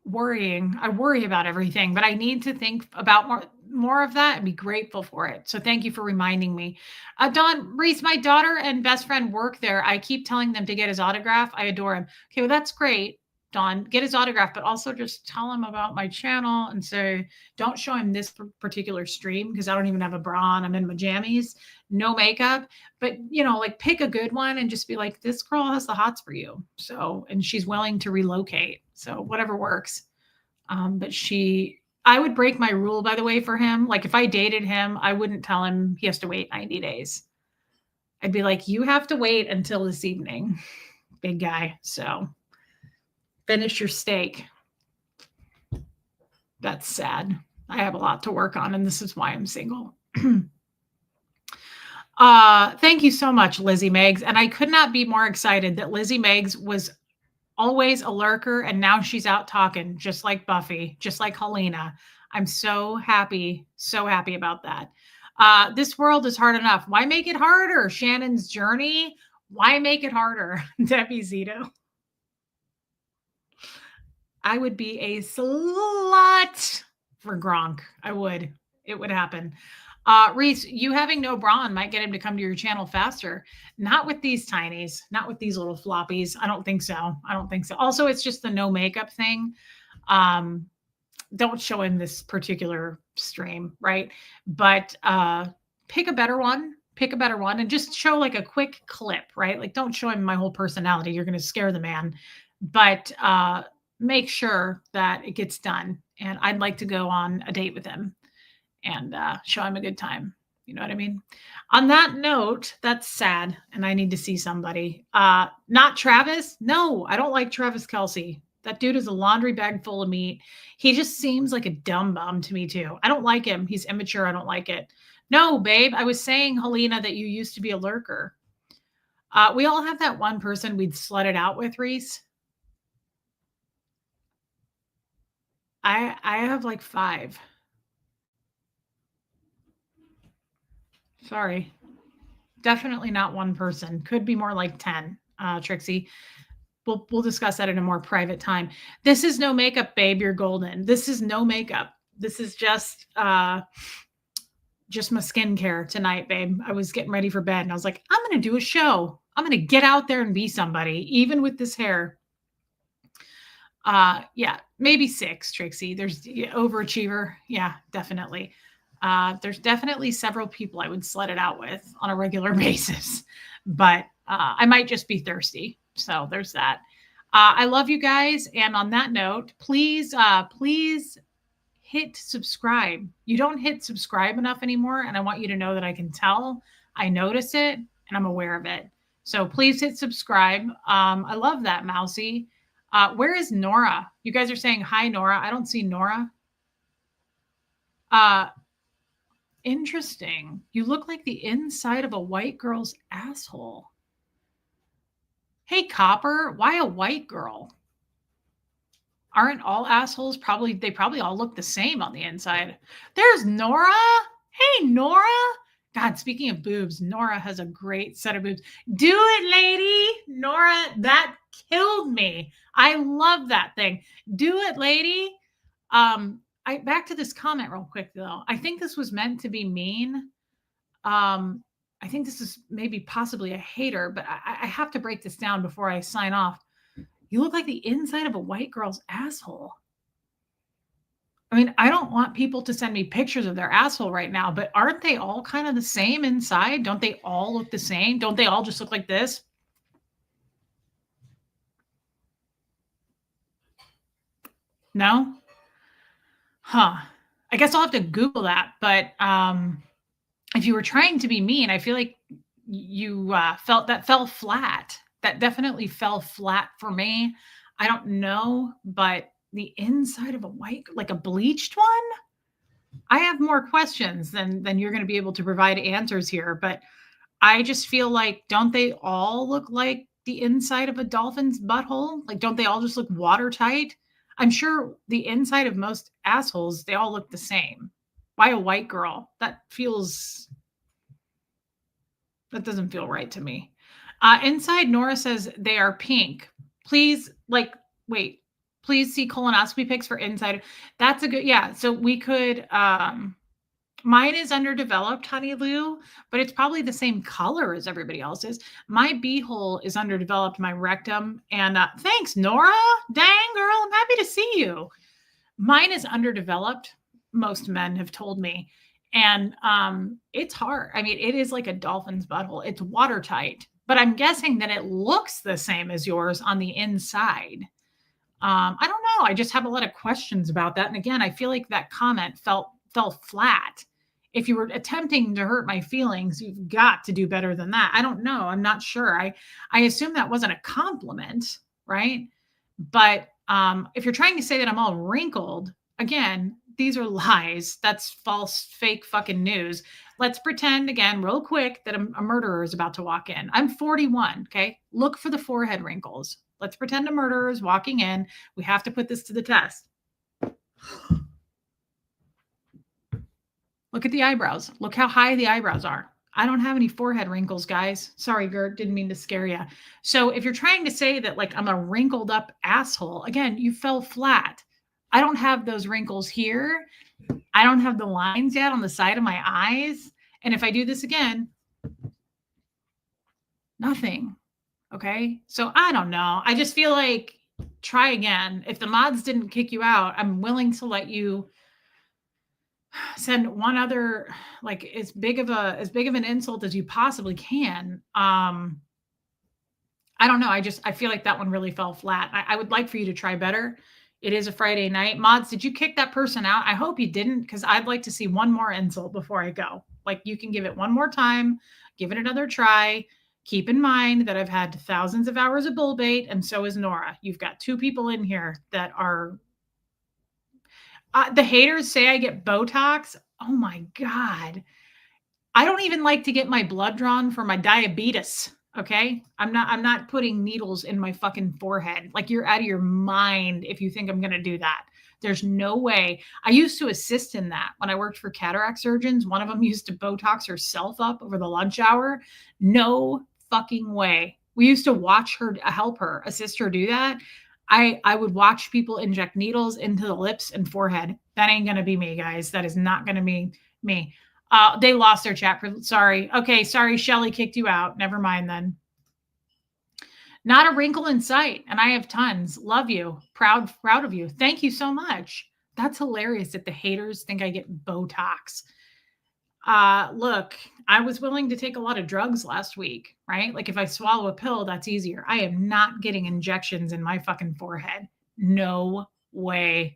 Speaker 1: worrying. I worry about everything, but I need to think about more of that and be grateful for it. So thank you for reminding me. Dawn, Reese, my daughter and best friend work there. I keep telling them to get his autograph. I adore him. Okay, well, that's great. Dawn, get his autograph, but also just tell him about my channel and say, don't show him this particular stream because I don't even have a bra on. I'm in my jammies, no makeup, but like pick a good one and just be like, this girl has the hots for you. So, and she's willing to relocate. So whatever works. But I would break my rule, by the way, for him. Like if I dated him, I wouldn't tell him he has to wait 90 days. I'd be like, you have to wait until this evening, big guy. So finish your steak. That's sad. I have a lot to work on, and this is why I'm single. Thank you so much, Lizzie Meggs. And I could not be more excited that Lizzie Meggs was always a lurker, and now she's out talking, just like Buffy, just like Helena. I'm so happy about that. This world is hard enough. Why make it harder? Shannon's journey. Why make it harder? Debbie Zito. I would be a slut for Gronk. I would. It would happen. Reese, you having no bra on might get him to come to your channel faster. Not with these tinies, not with these little floppies. I don't think so. Also, it's just the no makeup thing. Don't show him this particular stream, right? But pick a better one and just show like a quick clip, right? Like don't show him my whole personality. You're going to scare the man. But make sure that it gets done. And I'd like to go on a date with him and show him a good time. You know what I mean? On that note, that's sad. And I need to see somebody. Not Travis. No, I don't like Travis Kelce. That dude is a laundry bag full of meat. He just seems like a dumb bum to me too. I don't like him. He's immature. I don't like it. No, babe. I was saying, Helena, that you used to be a lurker. We all have that one person we'd slut it out with, Reese. I have like 5. Sorry. Definitely not one person. Could be more like 10, Trixie. We'll discuss that in a more private time. This is no makeup, babe. You're golden. This is no makeup. This is just my skincare tonight, babe. I was getting ready for bed and I was like, I'm going to do a show. I'm going to get out there and be somebody, even with this hair. Yeah, maybe 6, Trixie. There's overachiever. Yeah, definitely. There's definitely several people I would slut it out with on a regular basis, but I might just be thirsty. So there's that. I love you guys. And on that note, please hit subscribe. You don't hit subscribe enough anymore. And I want you to know that I can tell, I notice it, and I'm aware of it. So please hit subscribe. I love that, Mousy. Where is Nora? You guys are saying hi, Nora. I don't see Nora. Interesting. You look like the inside of a white girl's asshole. Hey, Copper, why a white girl? Aren't all assholes they probably all look the same on the inside. There's Nora. Hey, Nora. God, speaking of boobs, Nora has a great set of boobs. Do it, lady. Nora, that killed me. I love that thing. Do it, lady. Back to this comment real quick, though. I think this was meant to be mean. I think this is maybe possibly a hater, but I have to break this down before I sign off. You look like the inside of a white girl's asshole. I mean, I don't want people to send me pictures of their asshole right now, but aren't they all kind of the same inside? Don't they all look the same? Don't they all just look like this? No? Huh. I guess I'll have to Google that. But if you were trying to be mean, I feel like you fell flat. That definitely fell flat for me. I don't know, but the inside of a white, like a bleached one, I have more questions than you're going to be able to provide answers here. But I just feel like, don't they all look like the inside of a dolphin's butthole? Like, don't they all just look watertight? I'm sure the inside of most assholes, they all look the same. Why a white girl? That doesn't feel right to me. Inside, Nora says they are pink. Please, please see colonoscopy pics for inside. That's a good, yeah. So we could, mine is underdeveloped, Honey Lou, but it's probably the same color as everybody else's. My beehole is underdeveloped, my rectum. And thanks, Nora. Dang, girl, I'm happy to see you. Mine is underdeveloped. Most men have told me. And it's hard. I mean, it is like a dolphin's butthole. It's watertight, but I'm guessing that it looks the same as yours on the inside. I don't know. I just have a lot of questions about that. And again, I feel like that comment fell flat. If you were attempting to hurt my feelings, you've got to do better than that. I don't know. I'm not sure. I assume that wasn't a compliment, right? But if you're trying to say that I'm all wrinkled, again, these are lies. That's false, fake fucking news. Let's pretend again, real quick, that a murderer is about to walk in. I'm 41. Okay. Look for the forehead wrinkles. Let's pretend a murderer is walking in. We have to put this to the test. Look at the eyebrows. Look how high the eyebrows are. I don't have any forehead wrinkles, guys. Sorry, Gert, didn't mean to scare you. So if you're trying to say that like I'm a wrinkled up asshole, again, you fell flat. I don't have those wrinkles here. I don't have the lines yet on the side of my eyes. And if I do this again, nothing. Okay. So I don't know. I just feel like try again. If the mods didn't kick you out, I'm willing to let you send one other, like as big of an insult as you possibly can. I don't know. I feel like that one really fell flat. I would like for you to try better. It is a Friday night. Mods, did you kick that person out? I hope you didn't, because I'd like to see one more insult before I go. Like, you can give it one more time, give it another try. Keep in mind that I've had thousands of hours of bull bait, and so is Nora. You've got 2 people in here that are the haters say I get Botox. Oh my God. I don't even like to get my blood drawn for my diabetes. Okay. I'm not putting needles in my fucking forehead. Like, you're out of your mind if you think I'm going to do that. There's no way. I used to assist in that when I worked for cataract surgeons. One of them used to Botox herself up over the lunch hour. No fucking way. We used to watch her, help her, assist her do that. I would watch people inject needles into the lips and forehead. That ain't going to be me, guys. That is not going to be me. They lost their chat. Sorry. Okay. Sorry. Shelly kicked you out. Never mind then. Not a wrinkle in sight. And I have tons. Love you. Proud of you. Thank you so much. That's hilarious that the haters think I get Botox. Look, I was willing to take a lot of drugs last week, right? Like, if I swallow a pill, that's easier. I am not getting injections in my fucking forehead. No way.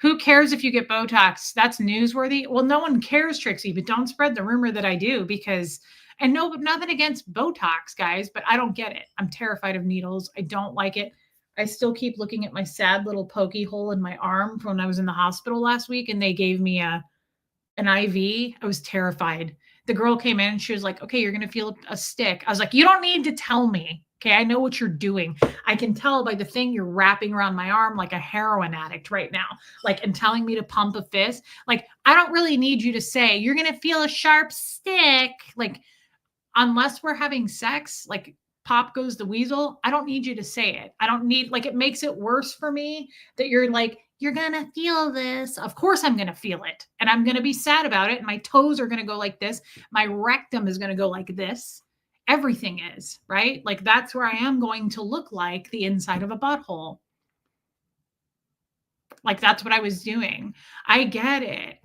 Speaker 1: Who cares if you get Botox? That's newsworthy. Well, no one cares, Trixie, but don't spread the rumor that I do, because, and no, nothing against Botox, guys, but I don't get it. I'm terrified of needles. I don't like it. I still keep looking at my sad little pokey hole in my arm from when I was in the hospital last week, and they gave me an IV. I was terrified. The girl came in and she was like, okay, you're going to feel a stick. I was like, you don't need to tell me. Okay. I know what you're doing. I can tell by the thing you're wrapping around my arm like a heroin addict right now, like, and telling me to pump a fist. Like, I don't really need you to say you're going to feel a sharp stick. Like, unless we're having sex, like, pop goes the weasel. I don't need you to say it. I don't need, like, it makes it worse for me that you're like, you're going to feel this. Of course I'm going to feel it. And I'm going to be sad about it. And my toes are going to go like this. My rectum is going to go like this. Everything is, right? Like, that's where I am going to look like the inside of a butthole. Like, that's what I was doing. I get it.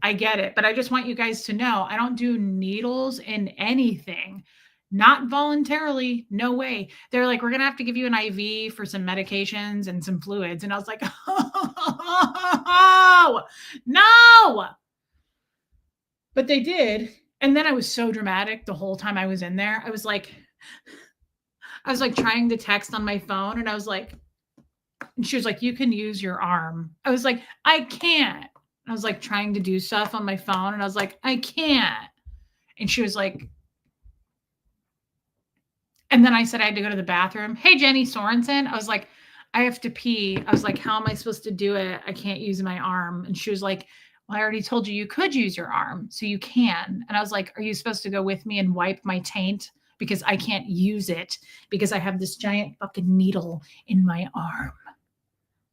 Speaker 1: But I just want you guys to know, I don't do needles in anything. Not voluntarily. No way. They're like, we're going to have to give you an IV for some medications and some fluids. And I was like, oh, no. But they did. And then I was so dramatic the whole time I was in there. I was like trying to text on my phone, and I was like, and she was like, you can use your arm. I was like, I can't. I was like trying to do stuff on my phone, and I was like, I can't. And she was like, and then I said I had to go to the bathroom. Hey, Jenny Sorensen. I was like, I have to pee. I was like, how am I supposed to do it? I can't use my arm. And she was like, well, I already told you could use your arm, so you can. And I was like, are you supposed to go with me and wipe my taint? Because I can't use it because I have this giant fucking needle in my arm.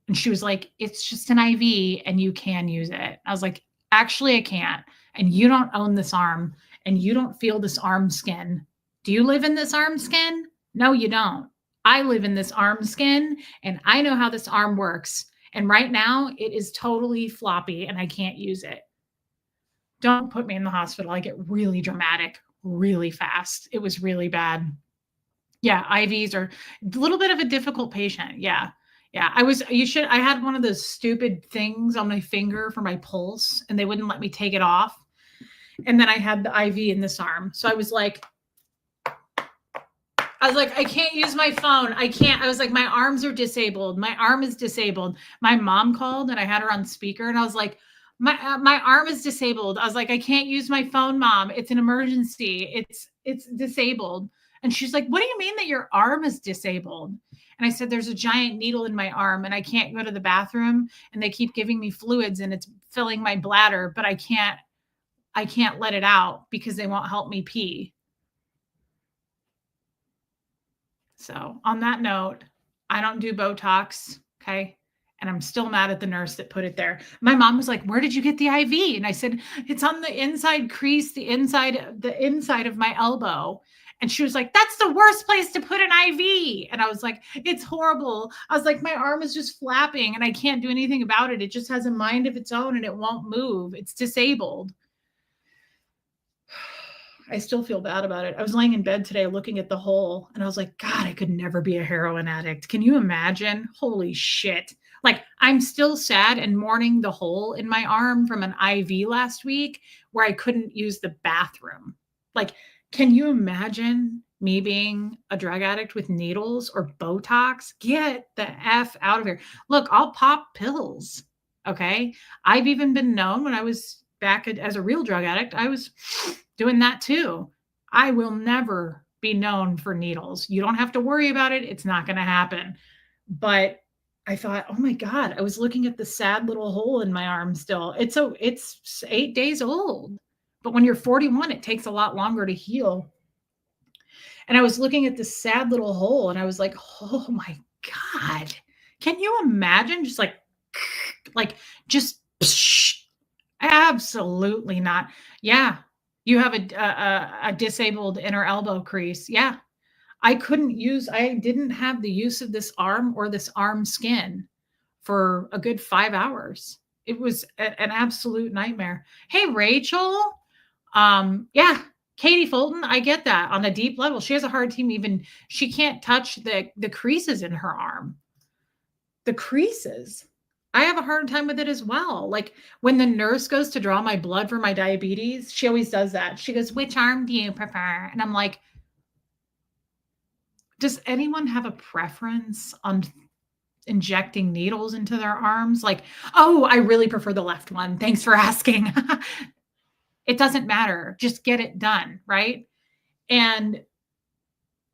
Speaker 1: And she was like, it's just an IV and you can use it. I was like, actually, I can't. And you don't own this arm and you don't feel this arm skin. Do you live in this arm skin? No, you don't. I live in this arm skin and I know how this arm works. And right now it is totally floppy and I can't use it. Don't put me in the hospital. I get really dramatic really fast. It was really bad. Yeah, IVs are a little bit of a difficult patient. Yeah. I had one of those stupid things on my finger for my pulse and they wouldn't let me take it off. And then I had the IV in this arm. So I was like, I can't use my phone. I can't. I was like, my arms are disabled. My arm is disabled. My mom called and I had her on speaker and I was like, my arm is disabled. I was like, I can't use my phone, Mom. It's an emergency. It's disabled. And she's like, what do you mean that your arm is disabled? And I said, there's a giant needle in my arm and I can't go to the bathroom and they keep giving me fluids and it's filling my bladder, but I can't let it out because they won't help me pee. So on that note, I don't do Botox. Okay. And I'm still mad at the nurse that put it there. My mom was like, where did you get the IV? And I said, it's on the inside crease, the inside of my elbow. And she was like, that's the worst place to put an IV. And I was like, it's horrible. I was like, my arm is just flapping and I can't do anything about it. It just has a mind of its own and it won't move. It's disabled. I still feel bad about it. I was laying in bed today looking at the hole and I was like, God, I could never be a heroin addict. Can you imagine? Holy shit. Like, I'm still sad and mourning the hole in my arm from an IV last week where I couldn't use the bathroom. Like, can you imagine me being a drug addict with needles or Botox, get the F out of here. Look, I'll pop pills. Okay. I've even been known when I was back as a real drug addict, I was doing that too. I will never be known for needles. You don't have to worry about it. It's not going to happen. But I thought, oh my God, I was looking at the sad little hole in my arm still. It's 8 days old. But when you're 41, it takes a lot longer to heal. And I was looking at this sad little hole and I was like, oh my God. Can you imagine just like just absolutely not. Yeah. You have a disabled inner elbow crease. Yeah. I didn't have the use of this arm or this arm skin for a good 5 hours. It was an absolute nightmare. Hey, Rachel. Yeah, Katie Fulton, I get that on a deep level. She has a hard time she can't touch the creases in her arm. The creases. I have a hard time with it as well. Like when the nurse goes to draw my blood for my diabetes, she always does that. She goes, which arm do you prefer? And I'm like, does anyone have a preference on injecting needles into their arms? Like, oh, I really prefer the left one. Thanks for asking. It doesn't matter. Just get it done, right? And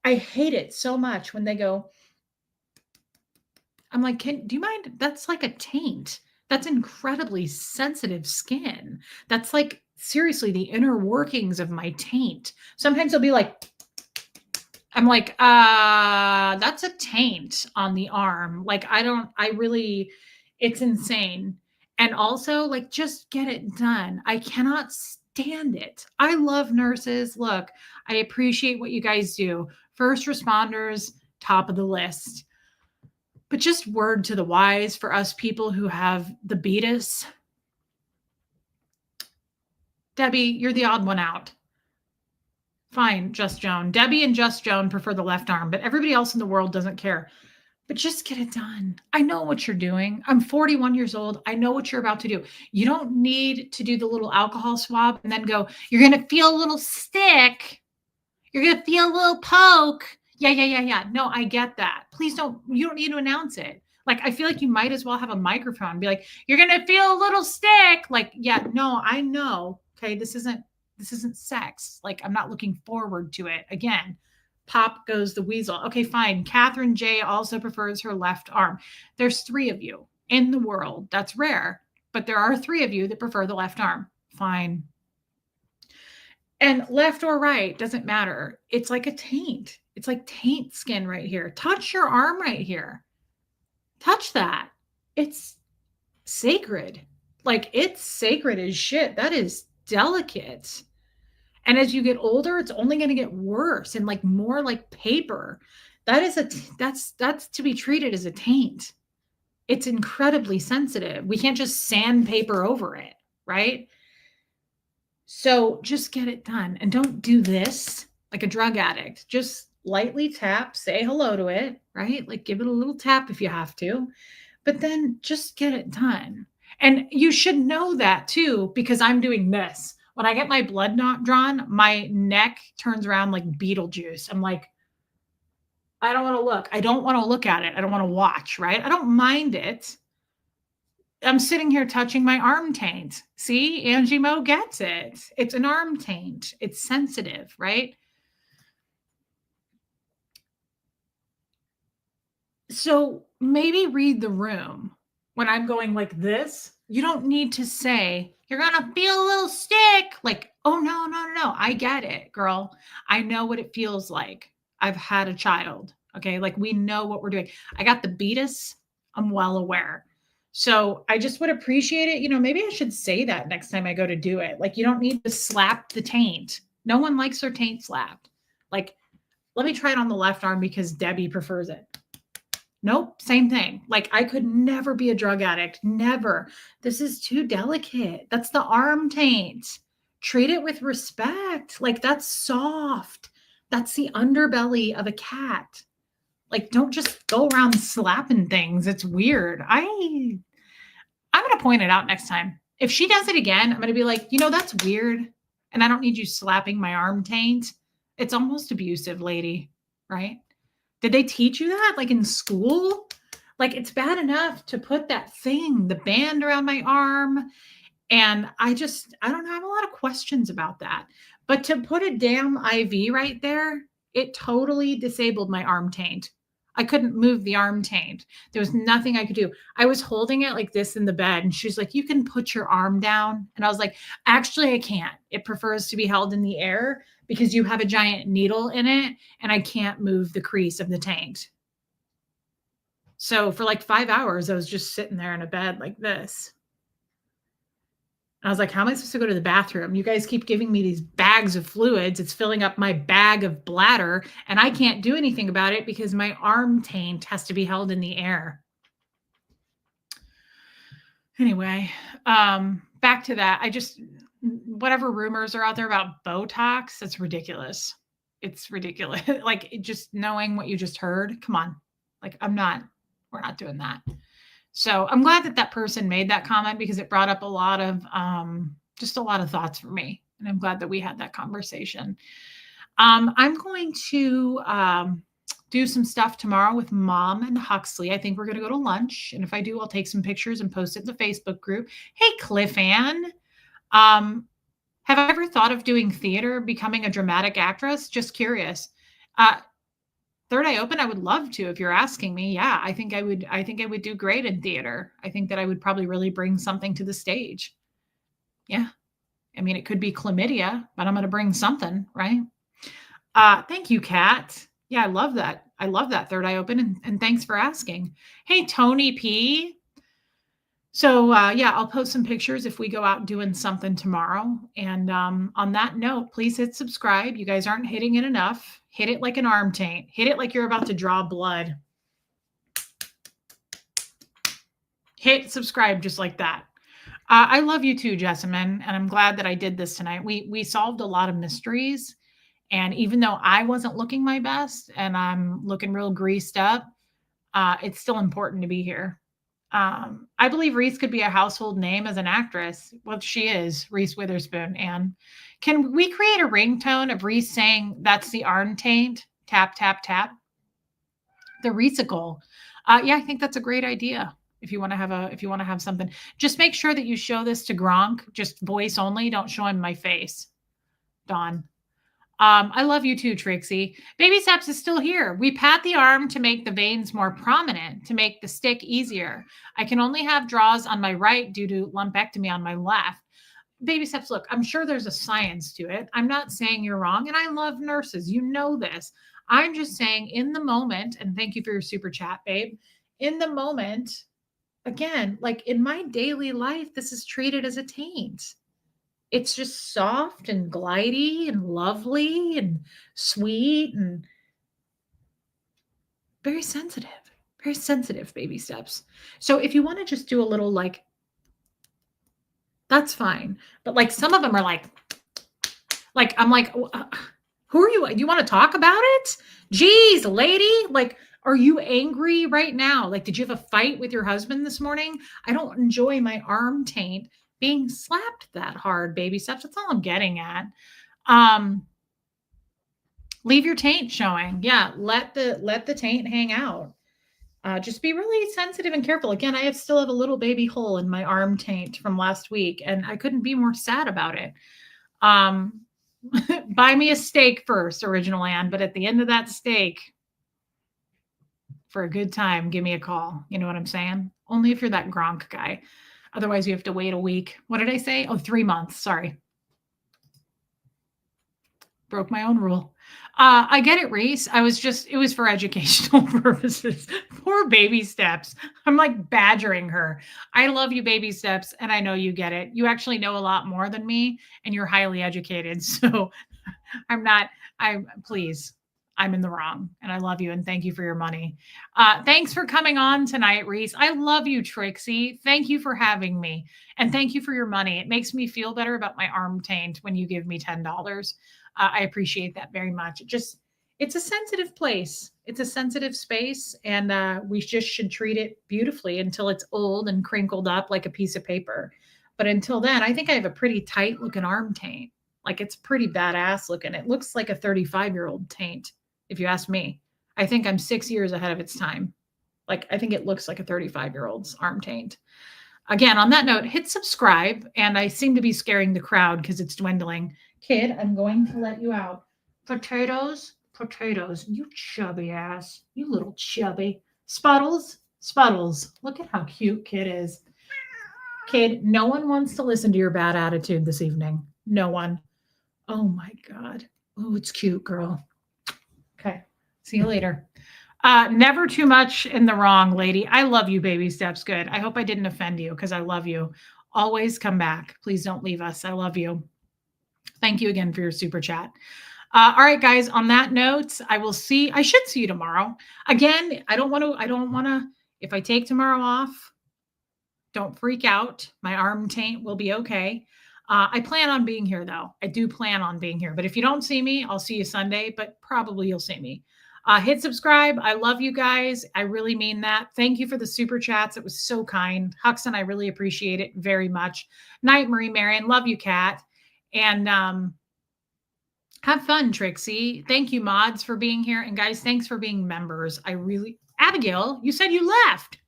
Speaker 1: I hate it so much when they go, I'm like, do you mind? That's like a taint. That's incredibly sensitive skin. That's like, seriously, the inner workings of my taint. Sometimes they'll be like, I'm like, that's a taint on the arm. Like, it's insane. And also, like, just get it done. I cannot stand it. I love nurses. Look, I appreciate what you guys do. First responders, top of the list. But just word to the wise for us people who have the beatus. Debbie, you're the odd one out. Fine, Just Joan. Debbie and Just Joan prefer the left arm, but everybody else in the world doesn't care. But just get it done. I know what you're doing. I'm 41 years old. I know what you're about to do. You don't need to do the little alcohol swab and then go, you're going to feel a little stick. You're going to feel a little poke. Yeah. No, I get that. Please you don't need to announce it. Like, I feel like you might as well have a microphone and be like, you're going to feel a little stick. Like, yeah, no, I know. Okay. This isn't sex. Like, I'm not looking forward to it. Again, pop goes the weasel. Okay, fine. Catherine J also prefers her left arm. There's 3 of you in the world. That's rare, but there are 3 of you that prefer the left arm. Fine. And left or right, doesn't matter. It's like a taint. It's like taint skin right here. Touch your arm right here. Touch that. It's sacred. Like, it's sacred as shit. That is delicate. And as you get older, it's only going to get worse and like more like paper. That's to be treated as a taint. It's incredibly sensitive. We can't just sandpaper over it, right? So just get it done and don't do this like a drug addict. Just lightly tap, say hello to it, right? Like, give it a little tap if you have to, but then just get it done. And you should know that too, because I'm doing this. When I get my blood not drawn, my neck turns around like Beetlejuice. I'm like, I don't want to look. I don't want to look at it. I don't want to watch, right? I don't mind it. I'm sitting here touching my arm taint. See, Angie Mo gets it. It's an arm taint. It's sensitive, right? So maybe read the room. When I'm going like this, you don't need to say, you're going to feel a little stick. Like, oh, no. I get it, girl. I know what it feels like. I've had a child. Okay. Like, we know what we're doing. I got the beatus. I'm well aware. So I just would appreciate it. You know, maybe I should say that next time I go to do it. Like, you don't need to slap the taint. No one likes their taint slapped. Like, let me try it on the left arm because Debbie prefers it. Nope, same thing. Like, I could never be a drug addict. Never. This is too delicate. That's the arm taint. Treat it with respect. Like, that's soft. That's the underbelly of a cat. Like, don't just go around slapping things. It's weird. I'm going to point it out next time. If she does it again, I'm going to be like, you know, that's weird. And I don't need you slapping my arm taint. It's almost abusive, lady, right? Did they teach you that like in school? Like it's bad enough to put that thing, the band around my arm. And I don't know, I have a lot of questions about that. But to put a damn IV right there, it totally disabled my arm taint. I couldn't move the arm taint. There was nothing I could do. I was holding it like this in the bed, and she's like, "You can put your arm down." And I was like, "Actually, I can't. It prefers to be held in the air because you have a giant needle in it, and I can't move the crease of the taint." So for like 5 hours, I was just sitting there in a bed like this. I was like, how am I supposed to go to the bathroom? You guys keep giving me these bags of fluids. It's filling up my bag of bladder, and I can't do anything about it because my arm taint has to be held in the air. Anyway, back to that. Whatever rumors are out there about Botox, that's ridiculous. It's ridiculous. Like just knowing what you just heard. Come on. Like we're not doing that. So I'm glad that person made that comment because it brought up a lot of just a lot of thoughts for me. And I'm glad that we had that conversation. I'm going to do some stuff tomorrow with Mom and Huxley. I think we're going to go to lunch. And if I do, I'll take some pictures and post it in the Facebook group. Hey, Cliff Ann. Have I ever thought of doing theater, becoming a dramatic actress? Just curious. Third Eye Open, I would love to. If you're asking me, yeah, I think I would do great in theater. I think that I would probably really bring something to the stage. Yeah. I mean, it could be chlamydia, but I'm going to bring something, right? Thank you, Kat. Yeah, I love that. I love that Third Eye Open. And thanks for asking. Hey, Tony P. So yeah, I'll post some pictures if we go out doing something tomorrow. And on that note, please hit subscribe. You guys aren't hitting it enough. Hit it like an arm taint. Hit it like you're about to draw blood. Hit subscribe just like that. I love you too, Jessamine, and I'm glad that I did this tonight. We solved a lot of mysteries. And even though I wasn't looking my best and I'm looking real greased up, it's still important to be here. I believe Reese could be a household name as an actress. Well, she is, Reese Witherspoon. And can we create a ringtone of Reese saying, "That's the arm taint, tap, tap, tap"? The Reesicle. Yeah, I think that's a great idea. If you want to have something, just make sure that you show this to Gronk, just voice only. Don't show him my face. Dawn. I love you too, Trixie. Baby Steps is still here. We pat the arm to make the veins more prominent, to make the stick easier. I can only have draws on my right due to lumpectomy on my left. Baby Steps, look, I'm sure there's a science to it. I'm not saying you're wrong, and I love nurses. You know this. I'm just saying in the moment, and thank you for your super chat, babe. In the moment, again, like in my daily life, this is treated as a taint. It's just soft and glidey and lovely and sweet and very sensitive Baby Steps. So if you want to just do a little like, that's fine. But like some of them are like I'm like, who are you? You want to talk about it? Geez, lady, like, are you angry right now? Like, did you have a fight with your husband this morning? I don't enjoy my arm taint being slapped that hard, Baby Steps. That's all I'm getting at. Leave your taint showing. Yeah, let the taint hang out. Just be really sensitive and careful. Again, I still have a little baby hole in my arm taint from last week, and I couldn't be more sad about it. Buy me a steak first, Original Ann, but at the end of that steak, for a good time, give me a call. You know what I'm saying? Only if you're that Gronk guy. Otherwise, you have to wait a week. What did I say? Oh, 3 months. Sorry. Broke my own rule. I get it, Reese. It was for educational purposes. Poor Baby Steps. I'm like badgering her. I love you, Baby Steps, and I know you get it. You actually know a lot more than me, and you're highly educated. So please. I'm in the wrong, and I love you, and thank you for your money. Thanks for coming on tonight, Reese. I love you, Trixie. Thank you for having me, and thank you for your money. It makes me feel better about my arm taint when you give me $10. I appreciate that very much. It's a sensitive place. It's a sensitive space, and we just should treat it beautifully until it's old and crinkled up like a piece of paper. But until then, I think I have a pretty tight looking arm taint. Like, it's pretty badass looking. It looks like a 35-year-old taint, if you ask me. I think I'm 6 years ahead of its time. Like, I think it looks like a 35-year-old's arm taint. Again, on that note, hit subscribe. And I seem to be scaring the crowd because it's dwindling. Kid, I'm going to let you out. Potatoes, potatoes, you chubby ass. You little chubby. Spuddles, Spuddles. Look at how cute Kid is. Kid, no one wants to listen to your bad attitude this evening. No one. Oh my God. Oh, it's cute, girl. Okay. See you later. Never too much in the wrong, lady. I love you, baby steps. Good. I hope I didn't offend you because I love you. Always come back. Please don't leave us. I love you. Thank you again for your super chat. All right, guys, on that note, I should see you tomorrow. Again, I don't want to, if I take tomorrow off, don't freak out. My arm taint will be okay. I plan on being here, though. I do plan on being here. But if you don't see me, I'll see you Sunday, but probably you'll see me. Hit subscribe. I love you guys. I really mean that. Thank you for the super chats. It was so kind. Huxon, I really appreciate it very much. Night, Marie Marion. Love you, Kat. And have fun, Trixie. Thank you, mods, for being here. And guys, thanks for being members. Abigail, you said you left.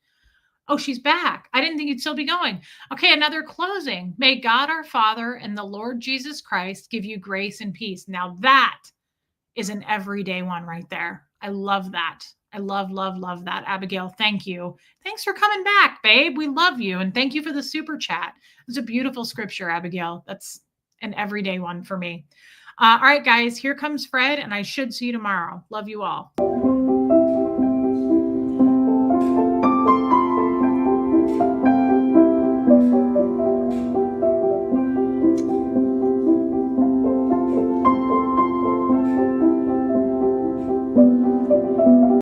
Speaker 1: Oh, she's back. I didn't think you'd still be going. Okay, another closing. May God our Father and the Lord Jesus Christ give you grace and peace. Now that is an everyday one right there. I love that. I love, love, love that. Abigail, thank you. Thanks for coming back, babe. We love you. And thank you for the super chat. It's a beautiful scripture, Abigail. That's an everyday one for me. All right, guys, here comes Fred, and I should see you tomorrow. Love you all.